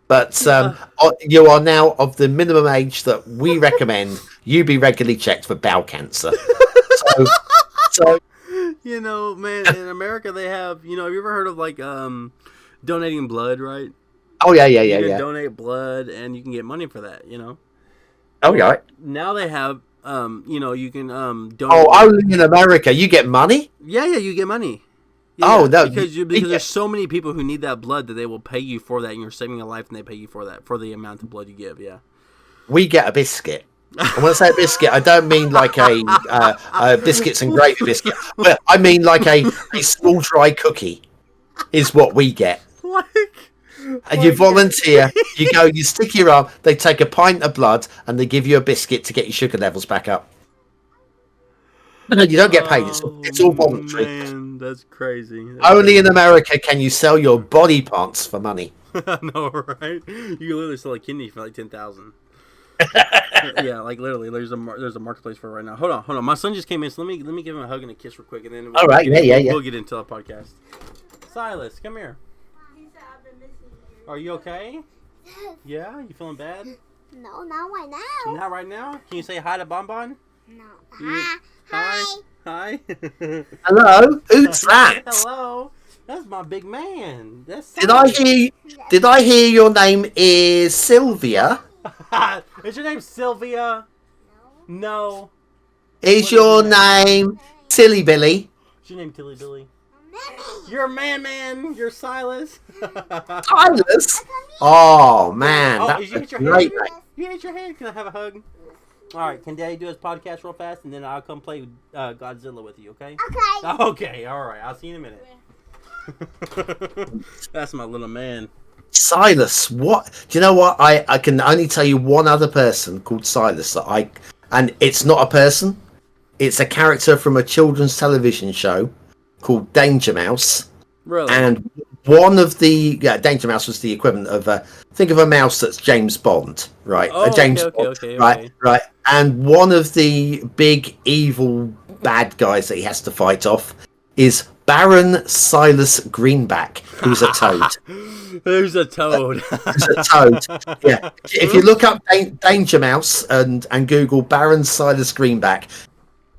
But you are now of the minimum age that we recommend you be regularly checked for bowel cancer. So You know, man, in America they have, have you ever heard of like donating blood, right? oh yeah, You can yeah. donate blood and you can get money for that. Oh Well, yeah. now they have you can donate Oh, your only in America you get money. Yeah, you get money. Oh Yeah, no, we because there's get so many people who need that blood that they will pay you for that, and you're saving a life, and they pay you for that for the amount of blood you give. Yeah. we get a biscuit. And when I say a biscuit, I don't mean like a biscuits and gravy biscuit, but I mean like a small dry cookie is what we get. like, And you like volunteer, you go, you stick your arm, they take a pint of blood, and they give you a biscuit to get your sugar levels back up. No, you don't get paid. It's all voluntary. Man, that's crazy. Only in America can you sell your body parts for money. I know, right? You can literally sell a kidney for like 10,000. Yeah, like literally, there's a marketplace for it right now. Hold on. My son just came in, so let me give him a hug and a kiss real quick, and then All right, we'll get into the podcast. Silas, come here. Are you okay? Yeah, you feeling bad? No, not right now. Not right now. Can you say hi to Bonbon? No. Hi. Hi. Hello, who's that? Hello. That's my big man. That's Did I hear your name is Sylvia? Is your name Sylvia? No. Is your name Silly Billy? Is your name Tilly Billy? You're a man. You're Silas. Silas? Oh man, Did you hit your great head? name. You hit your head? Can I have a hug? All right, can Daddy do his podcast real fast, and then I'll come play Godzilla with you, okay? Okay. Okay, all right. I'll see you in a minute. That's my little man. Silas, what? Do you know what? I can only tell you one other person called Silas and it's not a person. It's a character from a children's television show called Danger Mouse. Really? And one of the Danger Mouse was the equivalent of think of a mouse that's James Bond, right? Oh, James okay, Bond, okay. right. And one of the big evil bad guys that he has to fight off is Baron Silas Greenback, who's a toad. Who's a toad? Who's a toad? Yeah. If you look up Danger Mouse and Google Baron Silas Greenback,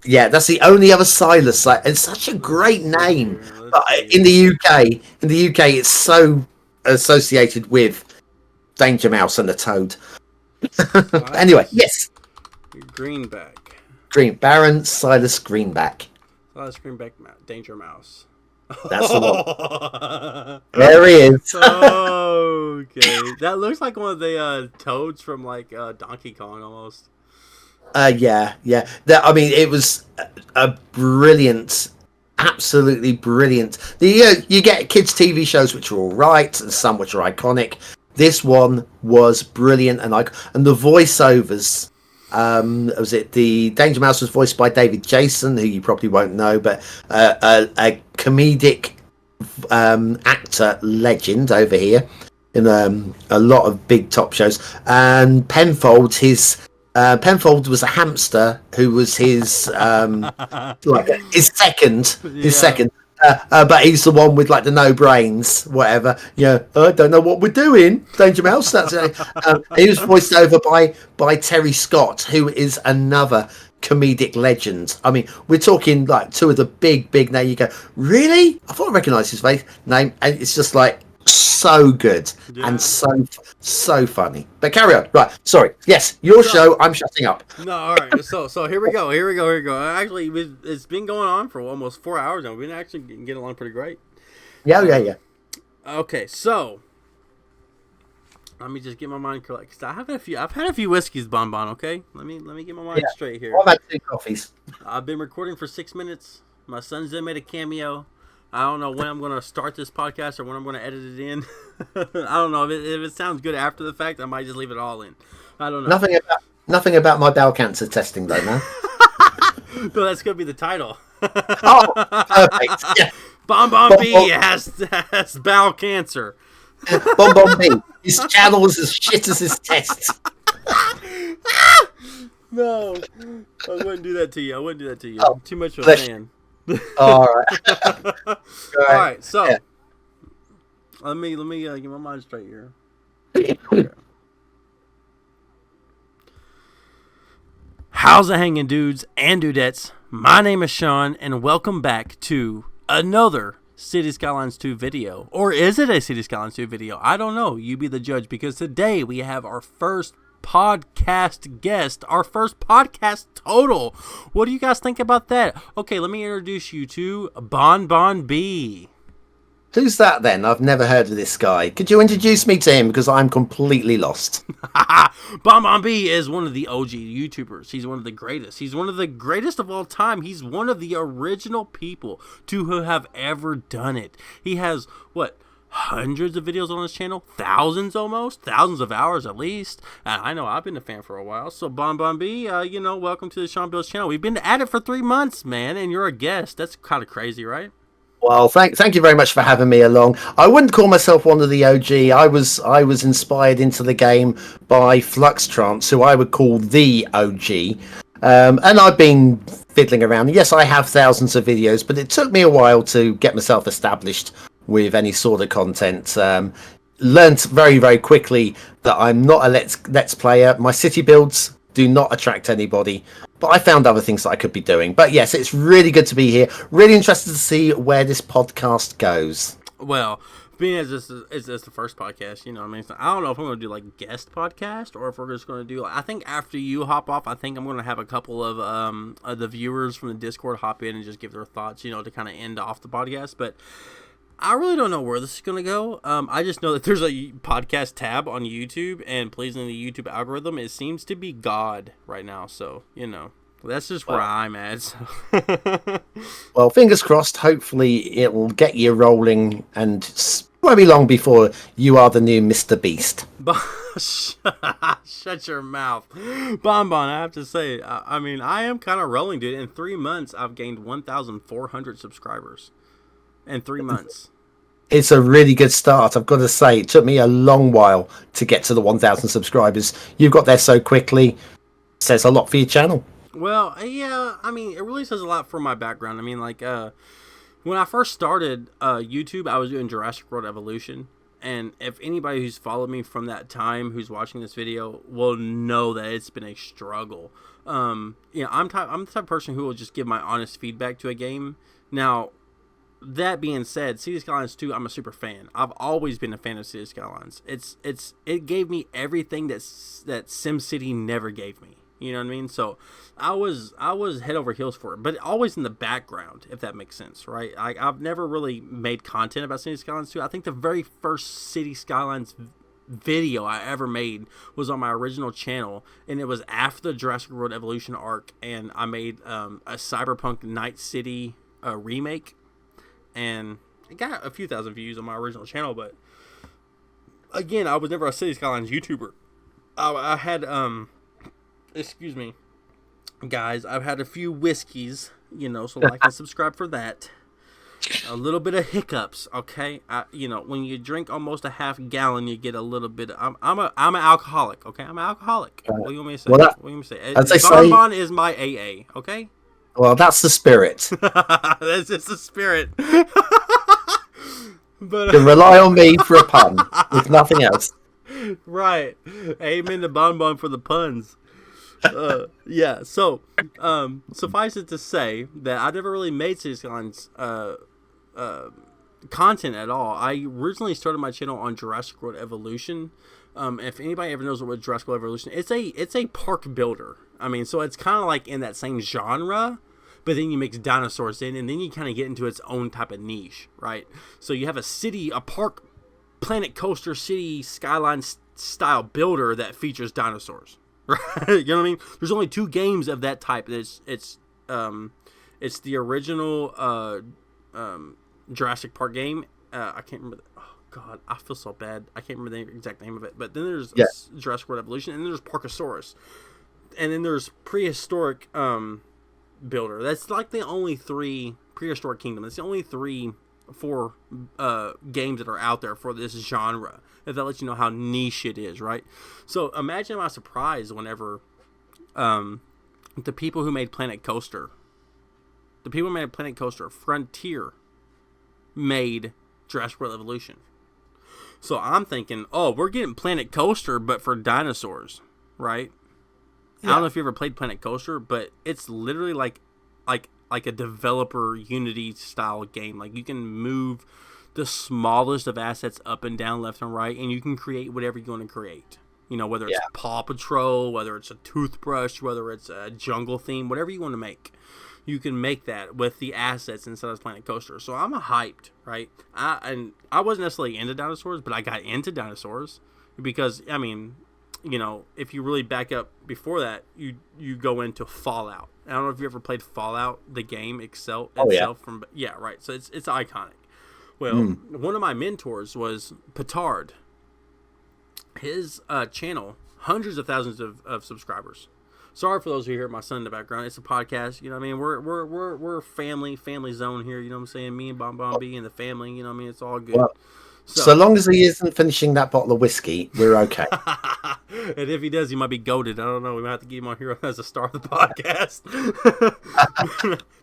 yeah, that's the only other Silas. Like, it's such a great name. But in the UK, it's so associated with Danger Mouse and the Toad. Anyway, yes. Greenback. Baron Silas Greenback. Silas Greenback, Danger Mouse. That's the one. There he is. Okay, that looks like one of the toads from like Donkey Kong almost. Yeah. I mean, it was a brilliant. Absolutely brilliant. You get kids' TV shows which are all right, and some which are iconic. This one was brilliant, and the voiceovers. Was it the Danger Mouse was voiced by David Jason, who you probably won't know, but a comedic actor legend over here in a lot of big top shows. And Penfold, Penfold was a hamster who was his second, but he's the one with like the no brains, whatever. Yeah, I don't know what we're doing, Danger Mouse. That's it. He was voiced over by Terry Scott, who is another comedic legend. I mean, we're talking like two of the big names. You go, really? I thought I recognised his name, and it's just like so good and so funny. But carry on. Right, sorry. Yes, your show. I'm shutting up. No, all right. So here we go. Actually, it's been going on for almost 4 hours now. We've been actually getting along pretty great. Yeah. Okay, so let me just get my mind correct. Cause I've had a few whiskeys, Bonbon. Okay, let me get my mind straight here. I've had 2 coffees. I've been recording for 6 minutes. My son's made a cameo. I don't know when I'm going to start this podcast or when I'm going to edit it in. I don't know. If it sounds good after the fact, I might just leave it all in. I don't know. Nothing about my bowel cancer testing, though, no? But that's going to be the title. Oh, perfect. Yeah. Bonbon B has bowel cancer. Bonbon B. His channel was as shit as his tests. No. I wouldn't do that to you. Oh, I'm too much of a fan. All right. All right. So let me get my mind straight here. Okay. How's it hanging, dudes and dudettes? My name is Shawn, and welcome back to another City Skylines 2 video. Or is it a City Skylines 2 video? I don't know. You be the judge, because today we have our first podcast guest, our first podcast total. What do you guys think about that? Okay, let me introduce you to Bon B. Who's that then? I've never heard of this guy. Could you introduce me to him, because I'm completely lost. Bon B is one of the OG YouTubers. He's one of the greatest. He's one of the greatest of all time. He's one of the original people to have ever done it. He has, hundreds of videos on his channel? Thousands almost? Thousands of hours at least. And I know I've been a fan for a while. So Bon B, welcome to the Shawn Bill's channel. We've been at it for 3 months, man, and you're a guest. That's kind of crazy, right? Well, thank you very much for having me along. I wouldn't call myself one of the OG. I was inspired into the game by Fluxtrance, who I would call the OG. And I've been fiddling around. Yes, I have thousands of videos, but it took me a while to get myself established with any sort of content. Learned very, very quickly that I'm not a let's player. My city builds do not attract anybody, but I found other things that I could be doing. But yes, it's really good to be here. Really interested to see where this podcast goes. Well, being as this is the first podcast, I mean, so I don't know if I'm going to do like guest podcast or if we're just going to do. I think after you hop off, I think I'm going to have a couple of the viewers from the Discord hop in and just give their thoughts, to kind of end off the podcast. But I really don't know where this is going to go. I just know that there's a podcast tab on YouTube, and pleasing the YouTube algorithm, it seems to be God right now. So, that's just where I'm at. So. Well, fingers crossed. Hopefully it will get you rolling, and won't be long before you are the new Mr. Beast. Shut your mouth. Bon, I have to say, I am kind of rolling, dude. In 3 months, I've gained 1,400 subscribers. In 3 months. It's a really good start, I've got to say. It took me a long while to get to the 1,000 subscribers. You got there so quickly. Says a lot for your channel. Well, yeah, it really says a lot for my background. When I first started YouTube, I was doing Jurassic World Evolution. And if anybody who's followed me from that time, who's watching this video, will know that it's been a struggle. I'm the type of person who will just give my honest feedback to a game. Now, that being said, City Skylines 2, I'm a super fan. I've always been a fan of City Skylines. It gave me everything that SimCity never gave me. You know what I mean? So I was head over heels for it, but always in the background, if that makes sense, right? I've never really made content about City Skylines 2. I think the very first City Skylines video I ever made was on my original channel, and it was after the Jurassic World Evolution arc, and I made a Cyberpunk Night City remake. And it got a few thousand views on my original channel, but again, I was never a City Skylines YouTuber. I had, excuse me, guys, I've had a few whiskeys, so like and subscribe for that. A little bit of hiccups, okay? When you drink almost a half gallon, you get a little bit. I'm an alcoholic, okay? I'm an alcoholic. What do you want me to say? What do you want me to say? Bon is my AA, okay? Well, that's the spirit. That's just the spirit. But you can rely on me for a pun, if nothing else. Right. Amen to Bon for the puns. Yeah. So, suffice it to say that I never really made City Skylines content at all. I originally started my channel on Jurassic World Evolution. If anybody ever knows what Jurassic World Evolution, it's a park builder. So it's kind of like in that same genre, but then you mix dinosaurs in, and then you kind of get into its own type of niche, right? So you have a park, Planet Coaster City Skyline style builder that features dinosaurs, right? You know what I mean? There's only 2 games of that type. It's the original Jurassic Park game. I can't remember. Oh God, I feel so bad. I can't remember the exact name of it. But then there's Jurassic World Evolution, and then there's Parkosaurus. And then there's Prehistoric Builder. That's like the only 3 Prehistoric Kingdom. That's the only 4 games that are out there for this genre. If that lets you know how niche it is, right? So imagine my surprise whenever the people who made Planet Coaster, Frontier, made Jurassic World Evolution. So I'm thinking, oh, we're getting Planet Coaster, but for dinosaurs, right? Yeah. I don't know if you ever played Planet Coaster, but it's literally like a developer Unity style game. Like you can move the smallest of assets up and down, left and right, and you can create whatever you want to create. You know, whether it's Paw Patrol, whether it's a toothbrush, whether it's a jungle theme, whatever you want to make. You can make that with the assets inside of Planet Coaster. So I'm hyped, right? I wasn't necessarily into dinosaurs, but I got into dinosaurs because, I mean, you know, if you really back up before that, you go into Fallout. I don't know if you ever played Fallout, the game itself. From right. So it's iconic. Well, one of my mentors was Petard. His channel, hundreds of thousands of subscribers. Sorry for those who hear my son in the background. It's a podcast, you know what I mean? We're family zone here, you know what I'm saying? Me and Bon B and the family, you know what I mean? It's all good. Well, so long as he isn't finishing that bottle of whiskey, we're okay. And if he does, he might be goated. I don't know. We might have to get him on here as a star of the podcast.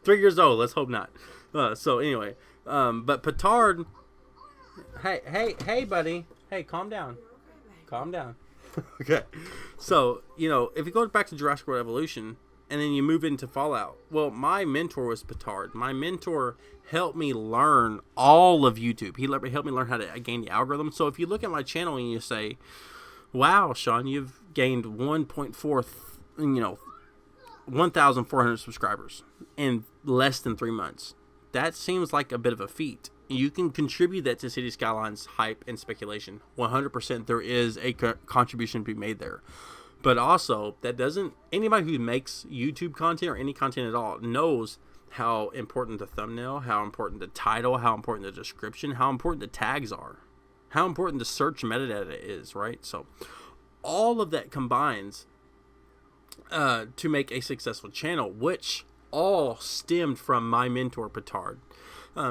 3 years old. Let's hope not. So anyway, but Petard, hey, buddy. Hey, calm down. Calm down. Okay. So, you know, if you go back to Jurassic World Evolution and then you move into Fallout, well, my mentor was Petard. My mentor helped me learn all of YouTube. He helped me learn how to gain the algorithm. So if you look at my channel and you say, wow, Shawn, you've gained 1,400 subscribers in less than 3 months. That seems like a bit of a feat. You can contribute that to City Skylines hype and speculation. 100% there is a contribution to be made there. But also, that doesn't... Anybody who makes YouTube content or any content at all knows how important the thumbnail, how important the title, how important the description, how important the tags are. How important the search metadata is, right? So, all of that combines to make a successful channel, which all stemmed from my mentor, Petard.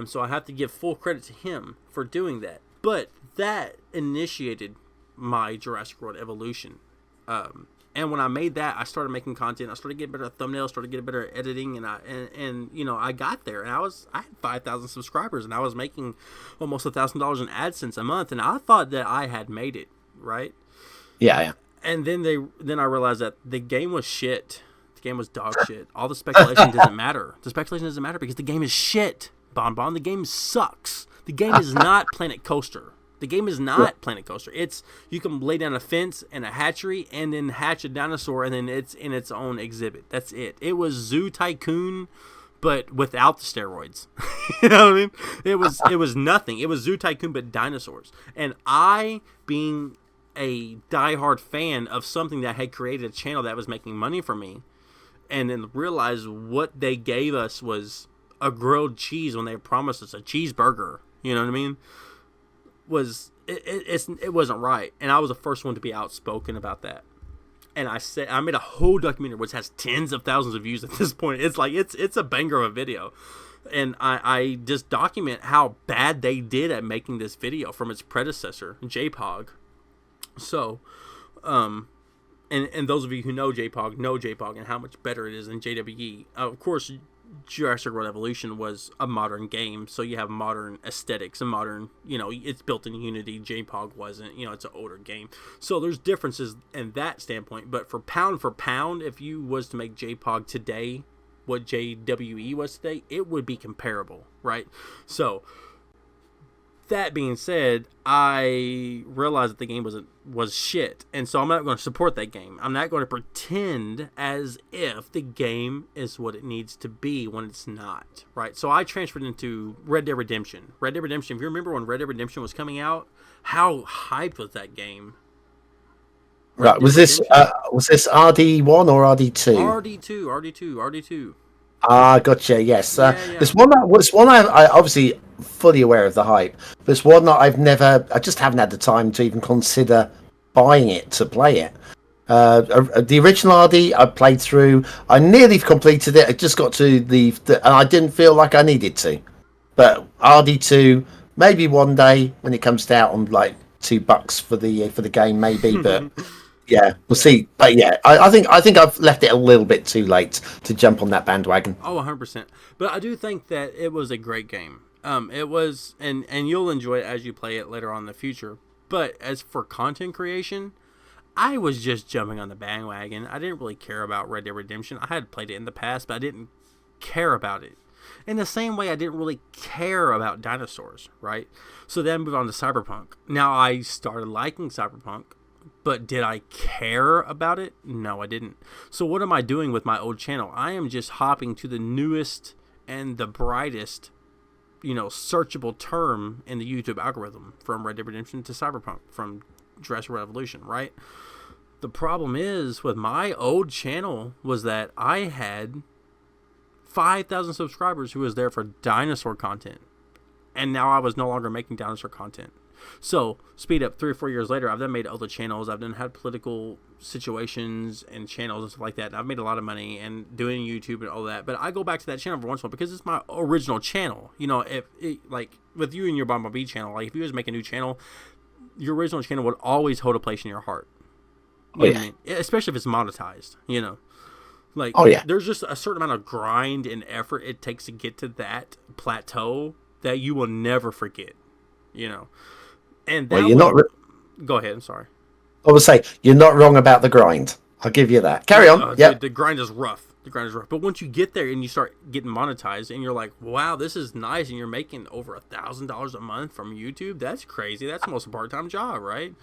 So I have to give full credit to him for doing that. But that initiated my Jurassic World Evolution. And when I made that, I started making content. I started getting better at thumbnails, started getting better at editing, and you know, I got there. And I had 5,000 subscribers, and I was making almost $1,000 in AdSense a month, and I thought that I had made it, right? Yeah. And then I realized that the game was shit. The game was dog shit. All the speculation doesn't matter. The speculation doesn't matter because the game is shit. Bon, the game sucks. The game is not Planet Coaster. The game is not Planet Coaster. It's, you can lay down a fence and a hatchery and then hatch a dinosaur and then it's in its own exhibit. That's it. It was Zoo Tycoon, but without the steroids. You know what I mean? It was nothing. It was Zoo Tycoon, but dinosaurs. And I, being a diehard fan of something that had created a channel that was making money for me, and then realized what they gave us was a grilled cheese when they promised us a cheeseburger, you know what I mean? It wasn't right, and I was the first one to be outspoken about that. And I made a whole documentary which has tens of thousands of views at this point. It's like it's a banger of a video, and I just document how bad they did at making this video from its predecessor, JPOG. So, and those of you who know JPOG and how much better it is than JWE. Of course, Jurassic World Evolution was a modern game, so you have modern aesthetics and modern, you know, it's built in Unity. JPOG wasn't, you know, it's an older game. So there's differences in that standpoint, but for pound, if you was to make JPOG today, what JWE was today, it would be comparable, right? So, that being said, I realized that the game was shit, and so I'm not going to support that game. I'm not going to pretend as if the game is what it needs to be when it's not, right? So I transferred into Red Dead Redemption. Red Dead Redemption, if you remember when Red Dead Redemption was coming out, how hyped was that game? Right, was this RD1 or RD2? RD2. Ah, gotcha. Yes, Yeah. there's one I obviously fully aware of the hype. There's one that I just haven't had the time to even consider buying it to play it. The original RD I played through. I nearly completed it. I just got to and I didn't feel like I needed to. But RD2, maybe one day when it comes out on like $2 for the game, maybe. But yeah, we'll see. But yeah, I think I've left it a little bit too late to jump on that bandwagon. Oh, 100%. But I do think that it was a great game. It was, and you'll enjoy it as you play it later on in the future. But as for content creation, I was just jumping on the bandwagon. I didn't really care about Red Dead Redemption. I had played it in the past, but I didn't care about it. In the same way I didn't really care about dinosaurs, right? So then I moved on to Cyberpunk. Now I started liking Cyberpunk, but did I care about it? No, I didn't. So what am I doing with my old channel? I am just hopping to the newest and the brightest, searchable term in the YouTube algorithm, from Red Dead Redemption to Cyberpunk, from Jurassic Revolution, right? The problem is with my old channel was that I had 5,000 subscribers who was there for dinosaur content, and now I was no longer making dinosaur content. So speed up 3 or 4 years later, I've then made other channels. I've then had political situations and channels and stuff like that, and I've made a lot of money and doing YouTube and all that. But I go back to that channel every once in a while because it's my original channel. Like with you and your Bumblebee channel, like if you was make a new channel, your original channel would always hold a place in your heart. You know what I mean? Especially if it's monetized, Like, there's just a certain amount of grind and effort it takes to get to that plateau that you will never forget, And that go ahead, I'm sorry. I would say, you're not wrong about the grind. I'll give you that. Carry on. Dude, the grind is rough. But once you get there and you start getting monetized and you're like, wow, this is nice, and you're making over $1,000 a month from YouTube, that's crazy. That's almost a part-time job, right?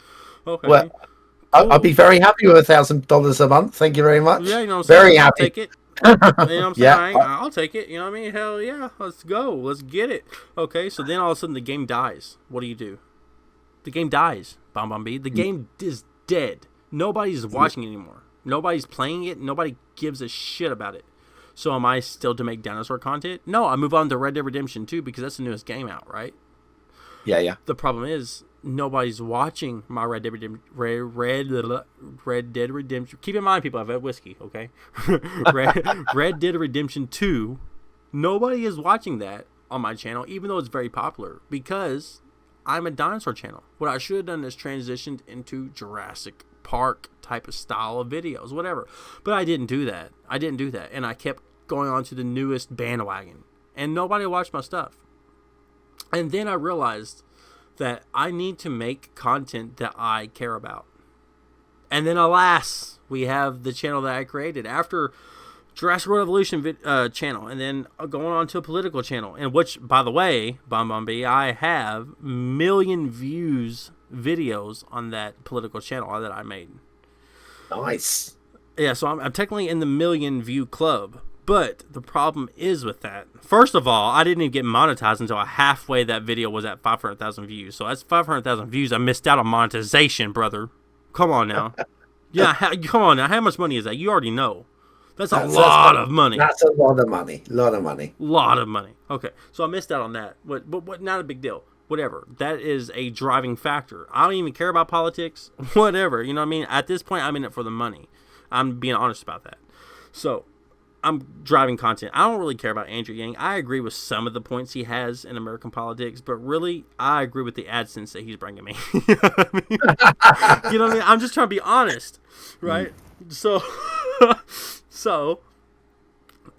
Okay. Well, cool. I'd be very happy with $1,000 a month. Thank you very much. Yeah, you know what I'm saying? Very I'll happy. take it. You know what I'm saying? Yeah. I'll take it. You know what I mean? Hell yeah. Let's go. Let's get it. Okay, so then all of a sudden the game dies. What do? The game dies, Bumblebee. The game is dead. Nobody's watching it anymore. Nobody's playing it. Nobody gives a shit about it. So am I still to make dinosaur content? No, I move on to Red Dead Redemption 2 because that's the newest game out, right? Yeah. The problem is nobody's watching my Red Dead Redemption. Red Dead Redemption. Keep in mind, people, I've had whiskey, okay? Red Dead Redemption 2. Nobody is watching that on my channel, even though it's very popular, because I'm a dinosaur channel. What I should have done is transitioned into Jurassic Park type of style of videos, whatever. But I didn't do that. And I kept going on to the newest bandwagon, and nobody watched my stuff. And then I realized that I need to make content that I care about. And then, alas, we have the channel that I created after Jurassic Revolution channel, and then going on to a political channel, in which, by the way, Bumblebee, I have million views videos on that political channel that I made. Nice. Yeah, so I'm technically in the million view club. But the problem is with that, first of all, I didn't even get monetized until halfway that video was at 500,000 views. So that's 500,000 views. I missed out on monetization, brother. Come on now. Yeah, come on now. How much money is that? You already know. That's a lot of money. That's a lot of money. Lot of money. Okay, so I missed out on that. But not a big deal. Whatever. That is a driving factor. I don't even care about politics. Whatever. You know what I mean? At this point, I'm in it for the money. I'm being honest about that. So I'm driving content. I don't really care about Andrew Yang. I agree with some of the points he has in American politics, but really, I agree with the AdSense that he's bringing me. You know what I mean? You know what I mean? I'm just trying to be honest, right? So,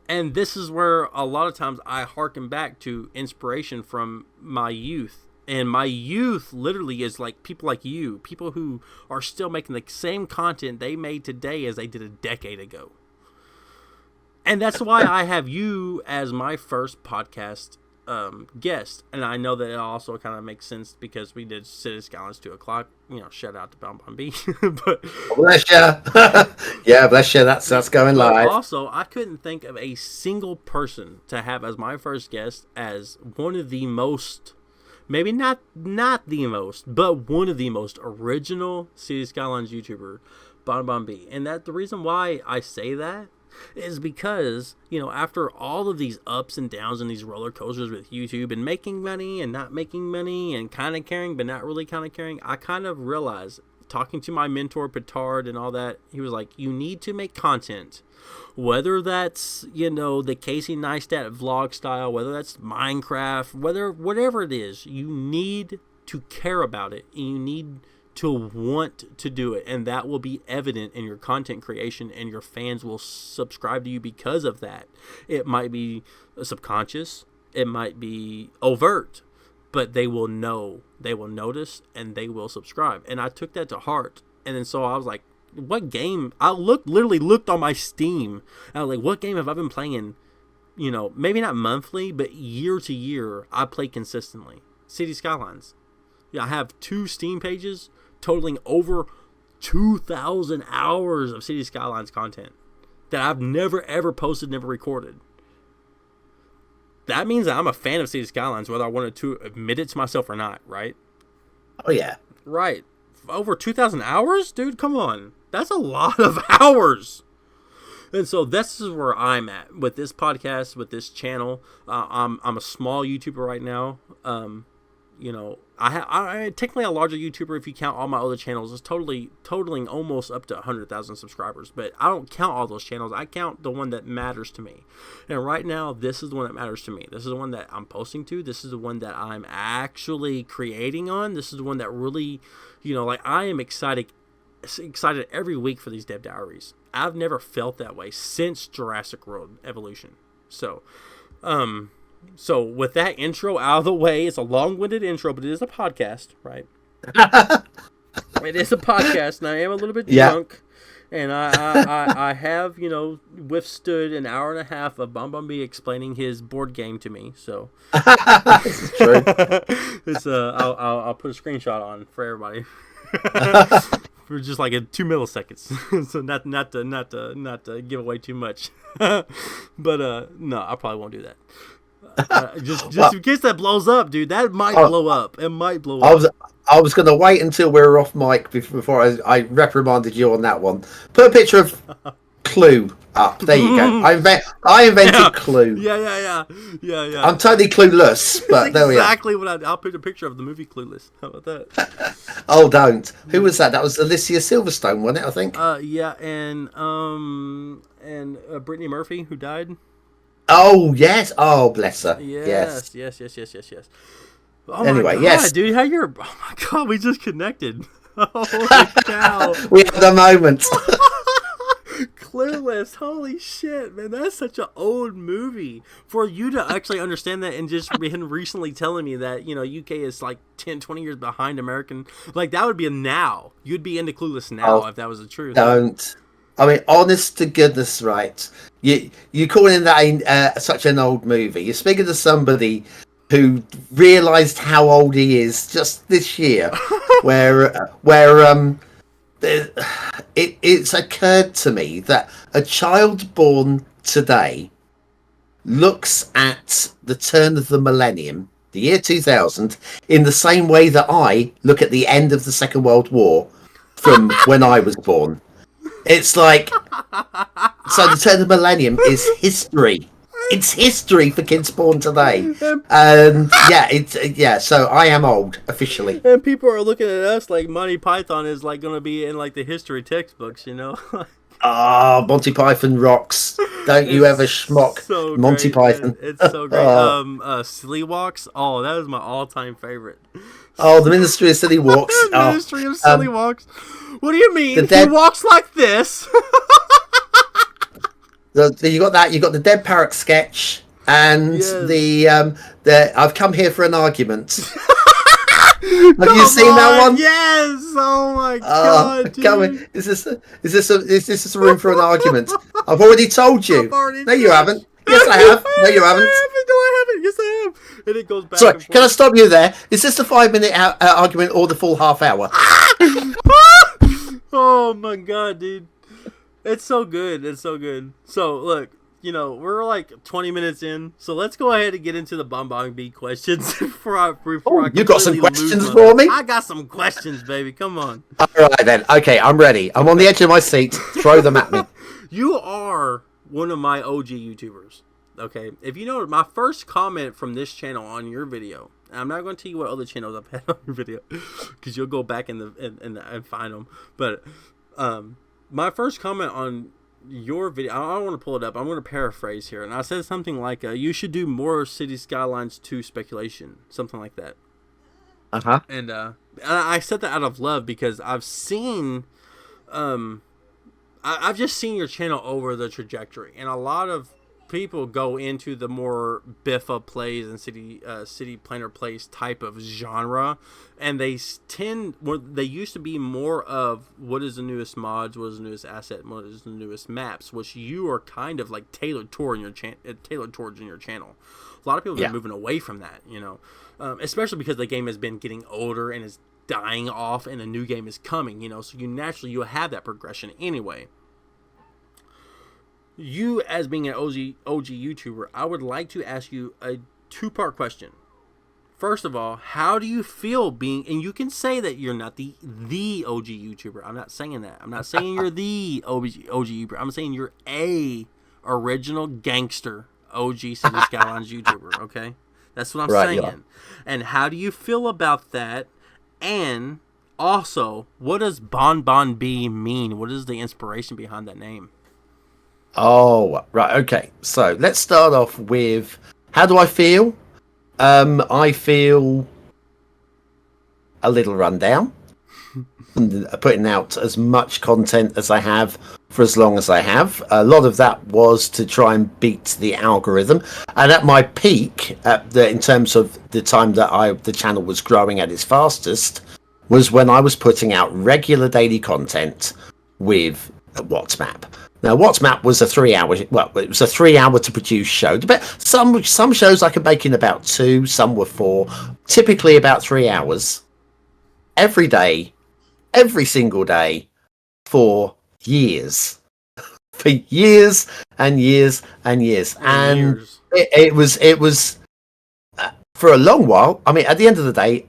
and this is where a lot of times I harken back to inspiration from my youth. And my youth literally is like people like you, people who are still making the same content they made today as they did a decade ago. And that's why I have you as my first podcast guest. And I know that it also kind of makes sense because we did Skylines 2 o'clock. Shout out to Bumblebee. But bless you. Yeah, bless you. That's going live. Also, I couldn't think of a single person to have as my first guest as one of the most, maybe not the most, but one of the most original City Skylines YouTuber, Bumblebee. And that the reason why I say that is because, after all of these ups and downs and these roller coasters with YouTube and making money and not making money and kind of caring but not really kind of caring, I kind of realized, talking to my mentor Petard and all that, he was like, you need to make content, whether that's, the Casey Neistat vlog style, whether that's Minecraft, whatever it is, you need to care about it, and you need to want to do it, and that will be evident in your content creation, and your fans will subscribe to you because of that. It might be subconscious, it might be overt, but they will know, they will notice, and they will subscribe. And I took that to heart. And then so I was like, what game? I literally looked on my Steam. And I was like, what game have I been playing? You know, maybe not monthly, but year to year, I play consistently. City Skylines. Yeah, I have 2 Steam pages totaling over 2,000 hours of City Skylines content that I've never ever posted, never recorded. That means that I'm a fan of City Skylines, whether I wanted to admit it to myself or not, right? Oh, yeah. Right. Over 2,000 hours? Dude, come on. That's a lot of hours. And so this is where I'm at with this podcast, with this channel. I'm a small YouTuber right now. You know, I technically a larger YouTuber if you count all my other channels. It's totaling almost up to 100,000 subscribers. But I don't count all those channels. I count the one that matters to me. And right now, this is the one that matters to me. This is the one that I'm posting to. This is the one that I'm actually creating on. This is the one that really, you know, like I am excited every week for these Dev Diaries. I've never felt that way since Jurassic World Evolution. So with that intro out of the way, it's a long-winded intro, but it is a podcast, right? It is a podcast, and I am a little bit drunk, and I have, you know, withstood an hour and a half of Bumblebee explaining his board game to me. So This is true. it's I'll put a screenshot on for everybody. For just like 2 milliseconds, so not to give away too much, but no, I probably won't do that. Just in case that blows up, dude. That might blow up. It might blow up. I was going to wait until we were off mic before I reprimanded you on that one. Put a picture of Clue up. There you go. I invented Clue. Yeah. I'm totally clueless, but there we are. Exactly what I'll put a picture of the movie Clueless. How about that? Oh, don't. Who was that? That was Alicia Silverstone, wasn't it? I think. Yeah, and Brittany Murphy, who died. Oh yes. Oh bless her. Yes. Oh anyway, my God, yes, dude. Oh my God, we just connected. Holy cow. We had a moment. Clueless, holy shit, man, that's such an old movie. For you to actually understand that and just been recently telling me that, you know, UK is like 10, 20 years behind American, like that would be a now. You'd be into Clueless now if that was the truth. Don't. I mean, honest to goodness, right? You calling that such an old movie. You're speaking to somebody who realised how old he is just this year, where it's occurred to me that a child born today looks at the turn of the millennium, the year 2000, in the same way that I look at the end of the Second World War from when I was born. It's like, so the turn of the millennium is history. It's history for kids born today. And so I am old officially. And people are looking at us like Monty Python is like going to be in like the history textbooks, you know? Monty Python rocks. Don't you ever schmuck so Monty great, Python. Man. It's so great. Silly Walks. Oh, that is my all-time favorite. Oh, the Ministry of Silly Walks. Ministry of Silly Walks. What do you mean? He walks like this. You got that. You got the Dead Parrot sketch, and the I've come here for an argument. Have you seen that one? Yes. Oh my God. Come on. Is this a room for an argument? I've already told you. No, you haven't. Yes, I have. No, you haven't. No, I haven't. Yes, I have. And it goes back. Sorry, can I stop you there? Is this the 5-minute argument or the full half hour? Oh my God, dude. It's so good. It's so good. So, look, you know, we're like 20 minutes in, so let's go ahead and get into the Bumblebee questions before I you got some questions for me? I got some questions, baby. Come on. All right, then. Okay, I'm ready. I'm on the edge of my seat. Throw them at me. You are one of my OG YouTubers, okay? If you know, my first comment from this channel on your video, and I'm not going to tell you what other channels I've had on your video, because you'll go back and find them, but my first comment on your video, I don't want to pull it up, I'm going to paraphrase here, and I said something like, you should do more City Skylines 2 speculation, something like that. Uh-huh. And I said that out of love, because I've seen, I've just seen your channel over the trajectory, and a lot of people go into the more Biffa plays and city planner plays type of genre, and they used to be more of what is the newest mods, what is the newest asset, what is the newest maps, which you are kind of like tailored towards in your channel. A lot of people are moving away from that, especially because the game has been getting older and is dying off, and a new game is coming, so you'll have that progression anyway. You, as being an OG YouTuber, I would like to ask you a two-part question. First of all, how do you feel being, and you can say that you're not the OG YouTuber. I'm not saying that. I'm not saying you're the OG YouTuber. I'm saying you're a original gangster OG City Skylines YouTuber, okay? That's what I'm saying. Yeah. And how do you feel about that? And also, what does Bon Bon B mean? What is the inspiration behind that name? Oh, right. Okay. So let's start off with, how do I feel? I feel a little run down. Putting out as much content as I have for as long as I have. A lot of that was to try and beat the algorithm. And at my peak, in terms of the time that the channel was growing at its fastest, was when I was putting out regular daily content with WhatsApp. Now, WhatsApp was a 3-hour. Well, it was a 3-hour to produce show. But some shows I could make in about 2. Some were 4. Typically about 3 hours. Every day, every single day, for years. For years and years and years. And it was for a long while. I mean, at the end of the day,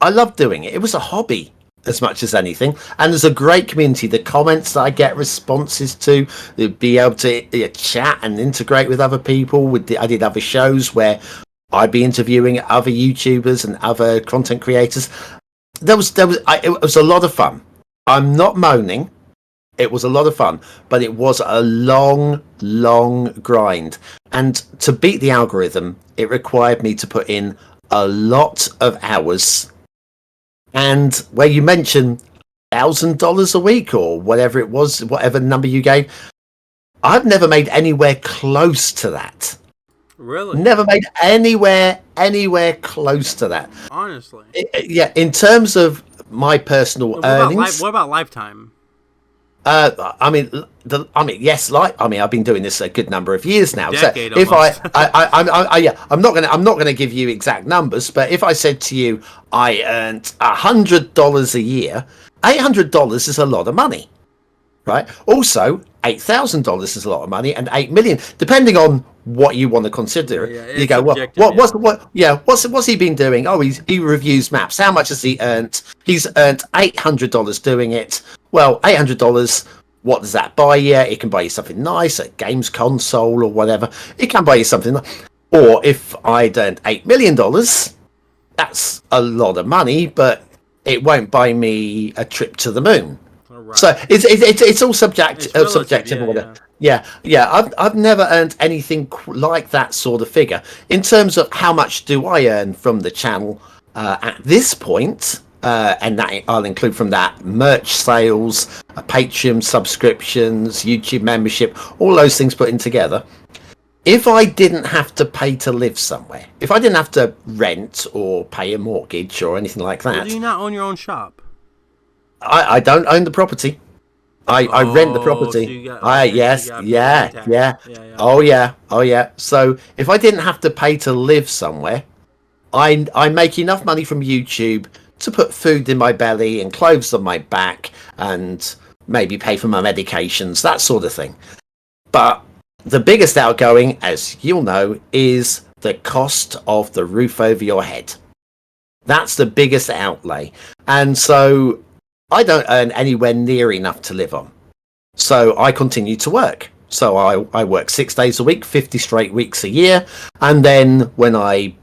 I loved doing it. It was a hobby as much as anything, and there's a great community. The comments that I get responses to, be able to chat and integrate with other people. I did other shows where I'd be interviewing other YouTubers and other content creators. It was a lot of fun. I'm not moaning. It was a lot of fun, but it was a long grind. And to beat the algorithm, it required me to put in a lot of hours. And where you mentioned $1,000 a week or whatever it was, whatever number you gave, I've never made anywhere close to that. Really? Never made anywhere close to that. Honestly. In terms of my personal earnings. What about lifetime? I've been doing this a good number of years now. Decade so if almost. I'm not going to give you exact numbers, but if I said to you I earned $100 a year, $800 is a lot of money, right? Also, $8,000 is a lot of money, and $8 million, depending on what you want to consider. You go, what's he been doing? Oh, he reviews maps. How much has he earned? He's earned $800 doing it. Well, $800, what does that buy you? It can buy you something nice, a games console or whatever. It can buy you something. Or if I'd earned $8 million, that's a lot of money, but it won't buy me a trip to the moon. Right. So it's all subjective. I've never earned anything like that sort of figure. In terms of how much do I earn from the channel at this point, and that I'll include from that merch sales, Patreon subscriptions, YouTube membership, all those things put in together. If I didn't have to pay to live somewhere, if I didn't have to rent or pay a mortgage or anything like that, do you not own your own shop? I don't own the property. I rent the property. Oh yeah. So if I didn't have to pay to live somewhere, I make enough money from YouTube to put food in my belly and clothes on my back and maybe pay for my medications, that sort of thing. But the biggest outgoing, as you'll know, is the cost of the roof over your head. That's the biggest outlay. And so I don't earn anywhere near enough to live on. So I continue to work. So I work 6 days a week, 50 straight weeks a year. And then when I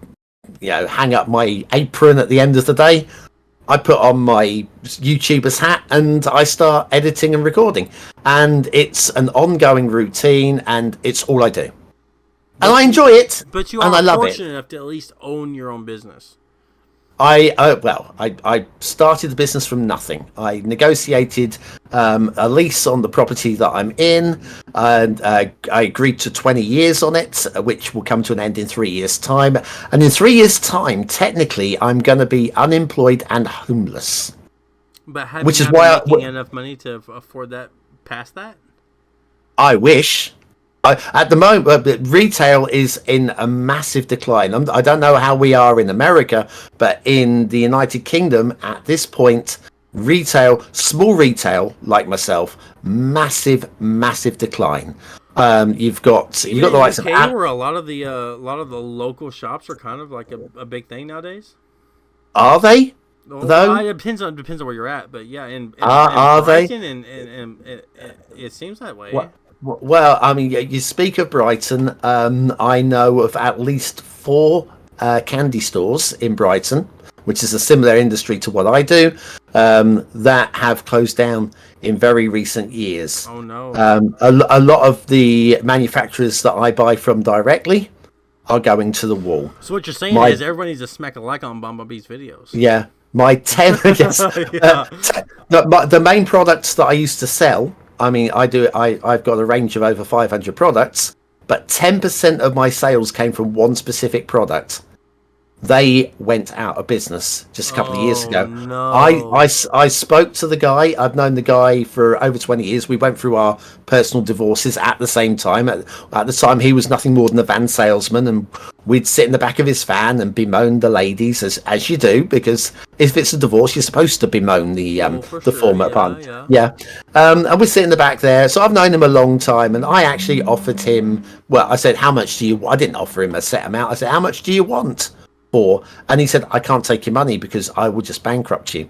hang up my apron at the end of the day, I put on my YouTuber's hat and I start editing and recording. And it's an ongoing routine and it's all I do. And I enjoy it. But you are fortunate enough to at least own your own business. I started the business from nothing. I negotiated a lease on the property that I'm in, and I agreed to 20 years on it, which will come to an end in 3 years' time. And in 3 years' time, technically, I'm going to be unemployed and homeless. But have Which you is not been why making enough money to afford that past that? I wish. At the moment, retail is in a massive decline. I don't know how we are in America, but in the United Kingdom, at this point, retail, small retail, like myself, massive decline. You've got the In likes of UK, where a lot of the local shops are kind of like a big thing nowadays. Are they Well, though? it depends on where you're at, but yeah, in Are they? Brighton, and it seems that way. Well, I mean, you speak of Brighton. I know of at least 4 candy stores in Brighton, which is a similar industry to what I do, that have closed down in very recent years. Oh no! A lot of the manufacturers that I buy from directly are going to the wall. So what you're saying is everybody needs to smack a like on Bumblebee's videos. Yeah, my 10. Yes, Yeah. the main products that I used to sell. I mean, I've got a range of over 500 products, but 10% of my sales came from one specific product. They went out of business just a couple of years ago. No. I spoke to the guy. I've known the guy for over 20 years. We went through our personal divorces at the same time. At the time, he was nothing more than a van salesman, and we'd sit in the back of his van and bemoan the ladies, as you do, because if it's a divorce, you're supposed to bemoan the former partner. Yeah. And we're sitting in the back there. So I've known him a long time, and I actually offered him. Well, I said, "How much do you?" I didn't offer him a set amount. I said, "How much do you want?" And he said, "I can't take your money because I will just bankrupt you."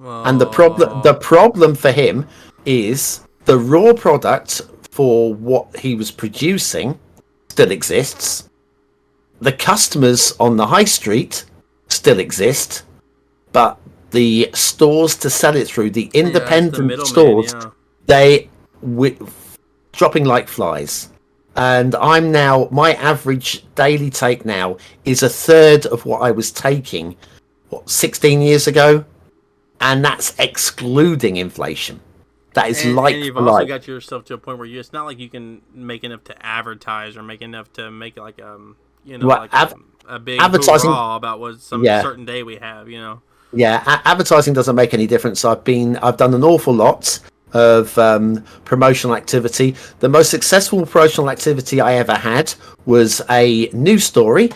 And the problem for him is the raw product for what he was producing still exists. The customers on the high street still exist, but the stores to sell it through, the independent stores, they dropping like flies. And I'm now, my average daily take now is a third of what I was taking, 16 years ago? And that's excluding inflation. That is and you've also got yourself to a point where it's not like you can make enough to advertise or make enough to make like a big advertising about what certain day we have, Yeah, advertising doesn't make any difference. I've done an awful lot of promotional activity. The most successful promotional activity I ever had was a news story,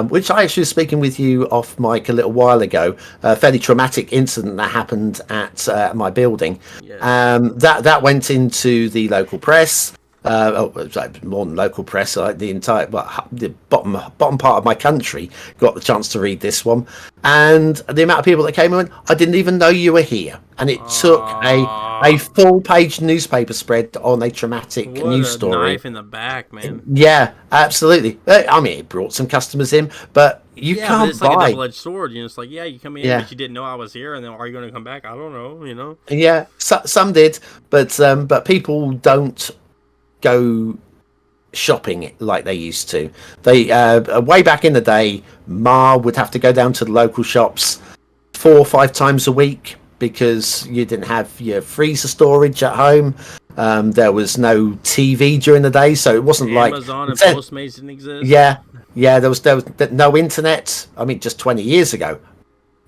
which I actually was speaking with you off mic a little while ago. A fairly traumatic incident that happened at my building. Yes. That went into the local press. More than local press, the entire the bottom part of my country got the chance to read this one, and the amount of people that came and went, "I didn't even know you were here," and it took a full-page newspaper spread on a traumatic news story. Knife in the back, man. Yeah, absolutely. I mean, it brought some customers in, but you can't it's buy. like a double-edged sword. It's like, you come in, but you didn't know I was here, and then are you going to come back? I don't know. Yeah, some did, but people don't go shopping like they used to. They way back in the day, Ma would have to go down to the local shops 4 or 5 times a week because you didn't have your freezer storage at home. There was no TV during the day, so it wasn't Amazon and Postmates didn't exist. Yeah, there was no internet. I mean, just 20 years ago.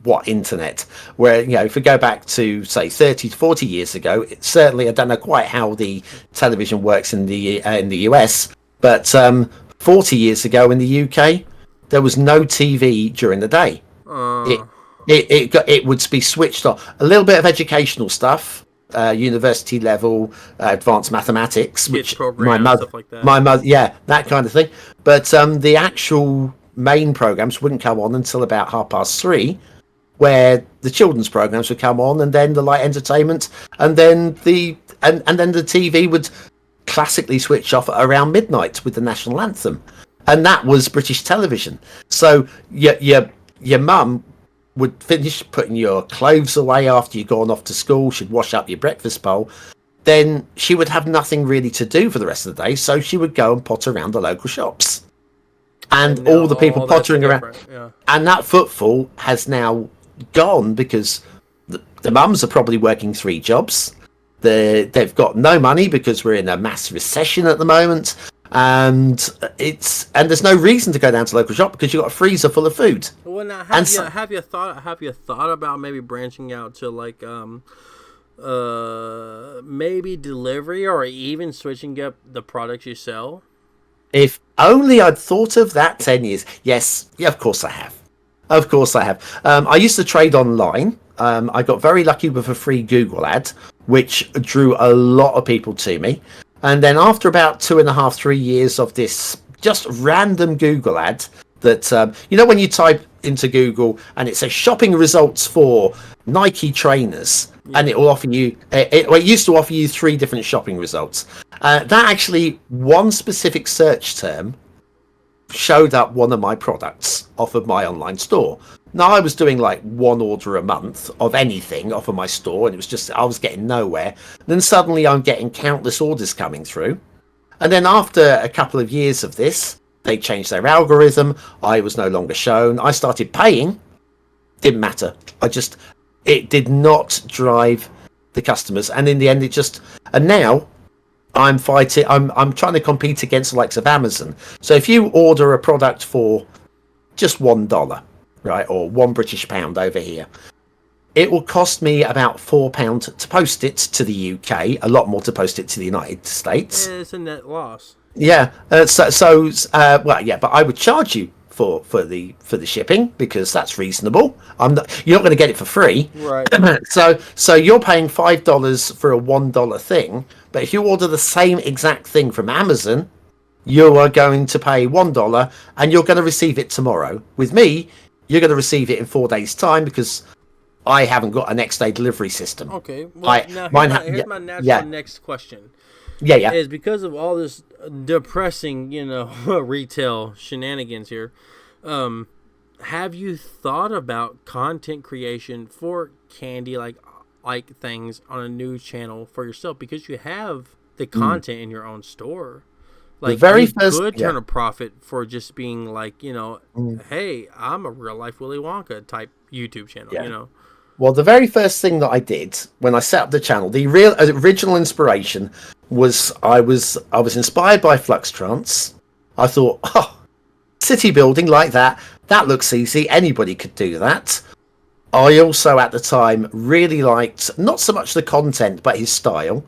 What internet? Where, if we go back to say 30 to 40 years ago, certainly I don't know quite how the television works in the US, but 40 years ago in the UK, there was no TV during the day. It would be switched on. A little bit of educational stuff, university level, advanced mathematics, which my mother, that kind of thing. But the actual main programs wouldn't come on until about 3:30. Where the children's programs would come on, and then the light entertainment, and then the TV would classically switch off at around midnight with the national anthem, and that was British television. So your mum would finish putting your clothes away after you'd gone off to school. She'd wash up your breakfast bowl. Then she would have nothing really to do for the rest of the day, so she would go and potter around the local shops. and now all the people all that's pottering around. different. Yeah. And that footfall has now gone because the mums are probably working 3 jobs. They've got no money because we're in a mass recession at the moment, and there's no reason to go down to local shop because you've got a freezer full of food. Well, now And have you thought about maybe branching out to like maybe delivery or even switching up the products you sell? If only I'd thought of that 10 years. Yes, yeah, of course I have. Of course I have. I used to trade online. I got very lucky with a free Google ad, which drew a lot of people to me. And then after about 2.5, 3 years of this just random Google ad that, when you type into Google and it says shopping results for Nike trainers, and it will offer you, it used to offer you 3 different shopping results. That actually, one specific search term showed up one of my products off of my online store. Now, I was doing like 1 order a month of anything off of my store, and it was just, I was getting nowhere. Then suddenly I'm getting countless orders coming through. And then after a couple of years of this, they changed their algorithm. I was no longer shown. I started paying. Didn't matter. It did not drive the customers. And in the end, and now I'm fighting. I'm trying to compete against the likes of Amazon. So if you order a product for just $1, right, or £1 over here, it will cost me about £4 to post it to the UK. A lot more to post it to the United States. Yeah, it's a net loss. Yeah. Well, yeah, but I would charge you for the shipping because that's reasonable. You're not going to get it for free. Right. So you're paying $5 for a $1 thing, but if you order the same exact thing from Amazon, you are going to pay $1 and you're going to receive it tomorrow. With me, you're going to receive it in 4 days' time because I haven't got a next day delivery system. Okay. Well, here's my natural next question. Yeah. Is because of all this depressing, retail shenanigans here. Have you thought about content creation for candy like things on a new channel for yourself because you have the content in your own store? Like, you could turn a profit for just being like, hey, I'm a real life Willy Wonka type YouTube channel, Well, the very first thing that I did when I set up the channel, the real original inspiration was I was inspired by Fluxtrance. I thought, city building like that looks easy. Anybody could do that. I also, at the time, really liked not so much the content, but his style.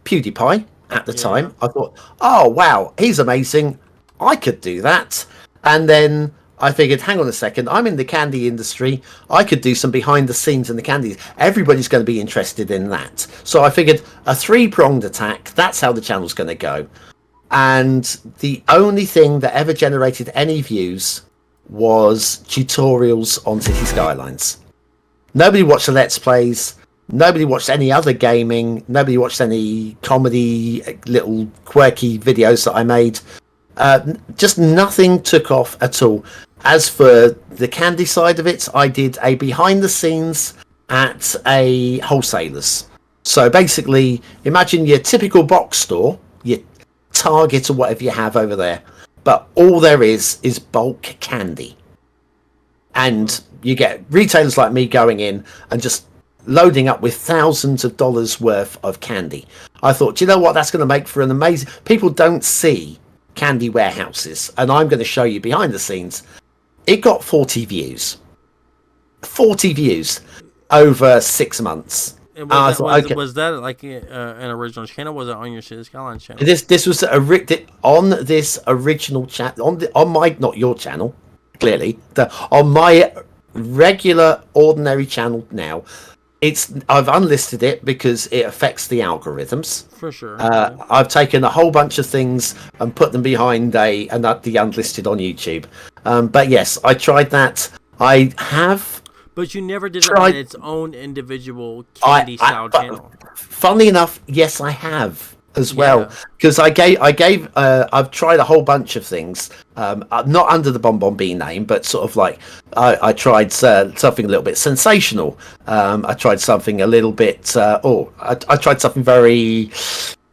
PewDiePie, at the time. I thought, oh, wow, he's amazing. I could do that. And then I figured, hang on a second, I'm in the candy industry. I could do some behind the scenes in the candies. Everybody's going to be interested in that. So I figured a 3-pronged attack. That's how the channel's going to go. And the only thing that ever generated any views was tutorials on City Skylines. Nobody watched the Let's Plays. Nobody watched any other gaming. Nobody watched any comedy, little quirky videos that I made. Just nothing took off at all. As for the candy side of it, I did a behind the scenes at a wholesaler's. So basically, imagine your typical box store, your Target or whatever you have over there, but all there is bulk candy. And you get retailers like me going in and just loading up with thousands of dollars worth of candy. I thought, do you know what? That's going to make for an amazing... People don't see candy warehouses, and I'm going to show you behind the scenes. It got 40 views. 40 views over 6 months. Was that like an original channel? Was it on your City Skylines channel? This was on this original chat on my, not your channel, clearly, on my regular ordinary channel now. I've unlisted it because it affects the algorithms. For sure. I've taken a whole bunch of things and put them behind the unlisted on YouTube. But yes, I tried that. I have. But you never did it on its own individual candy style channel. Funnily enough, yes, I have as well, because I've tried a whole bunch of things, not under the Bon Bon Bee name, but sort of like I tried something a little bit sensational. I tried something a little bit. I tried something very.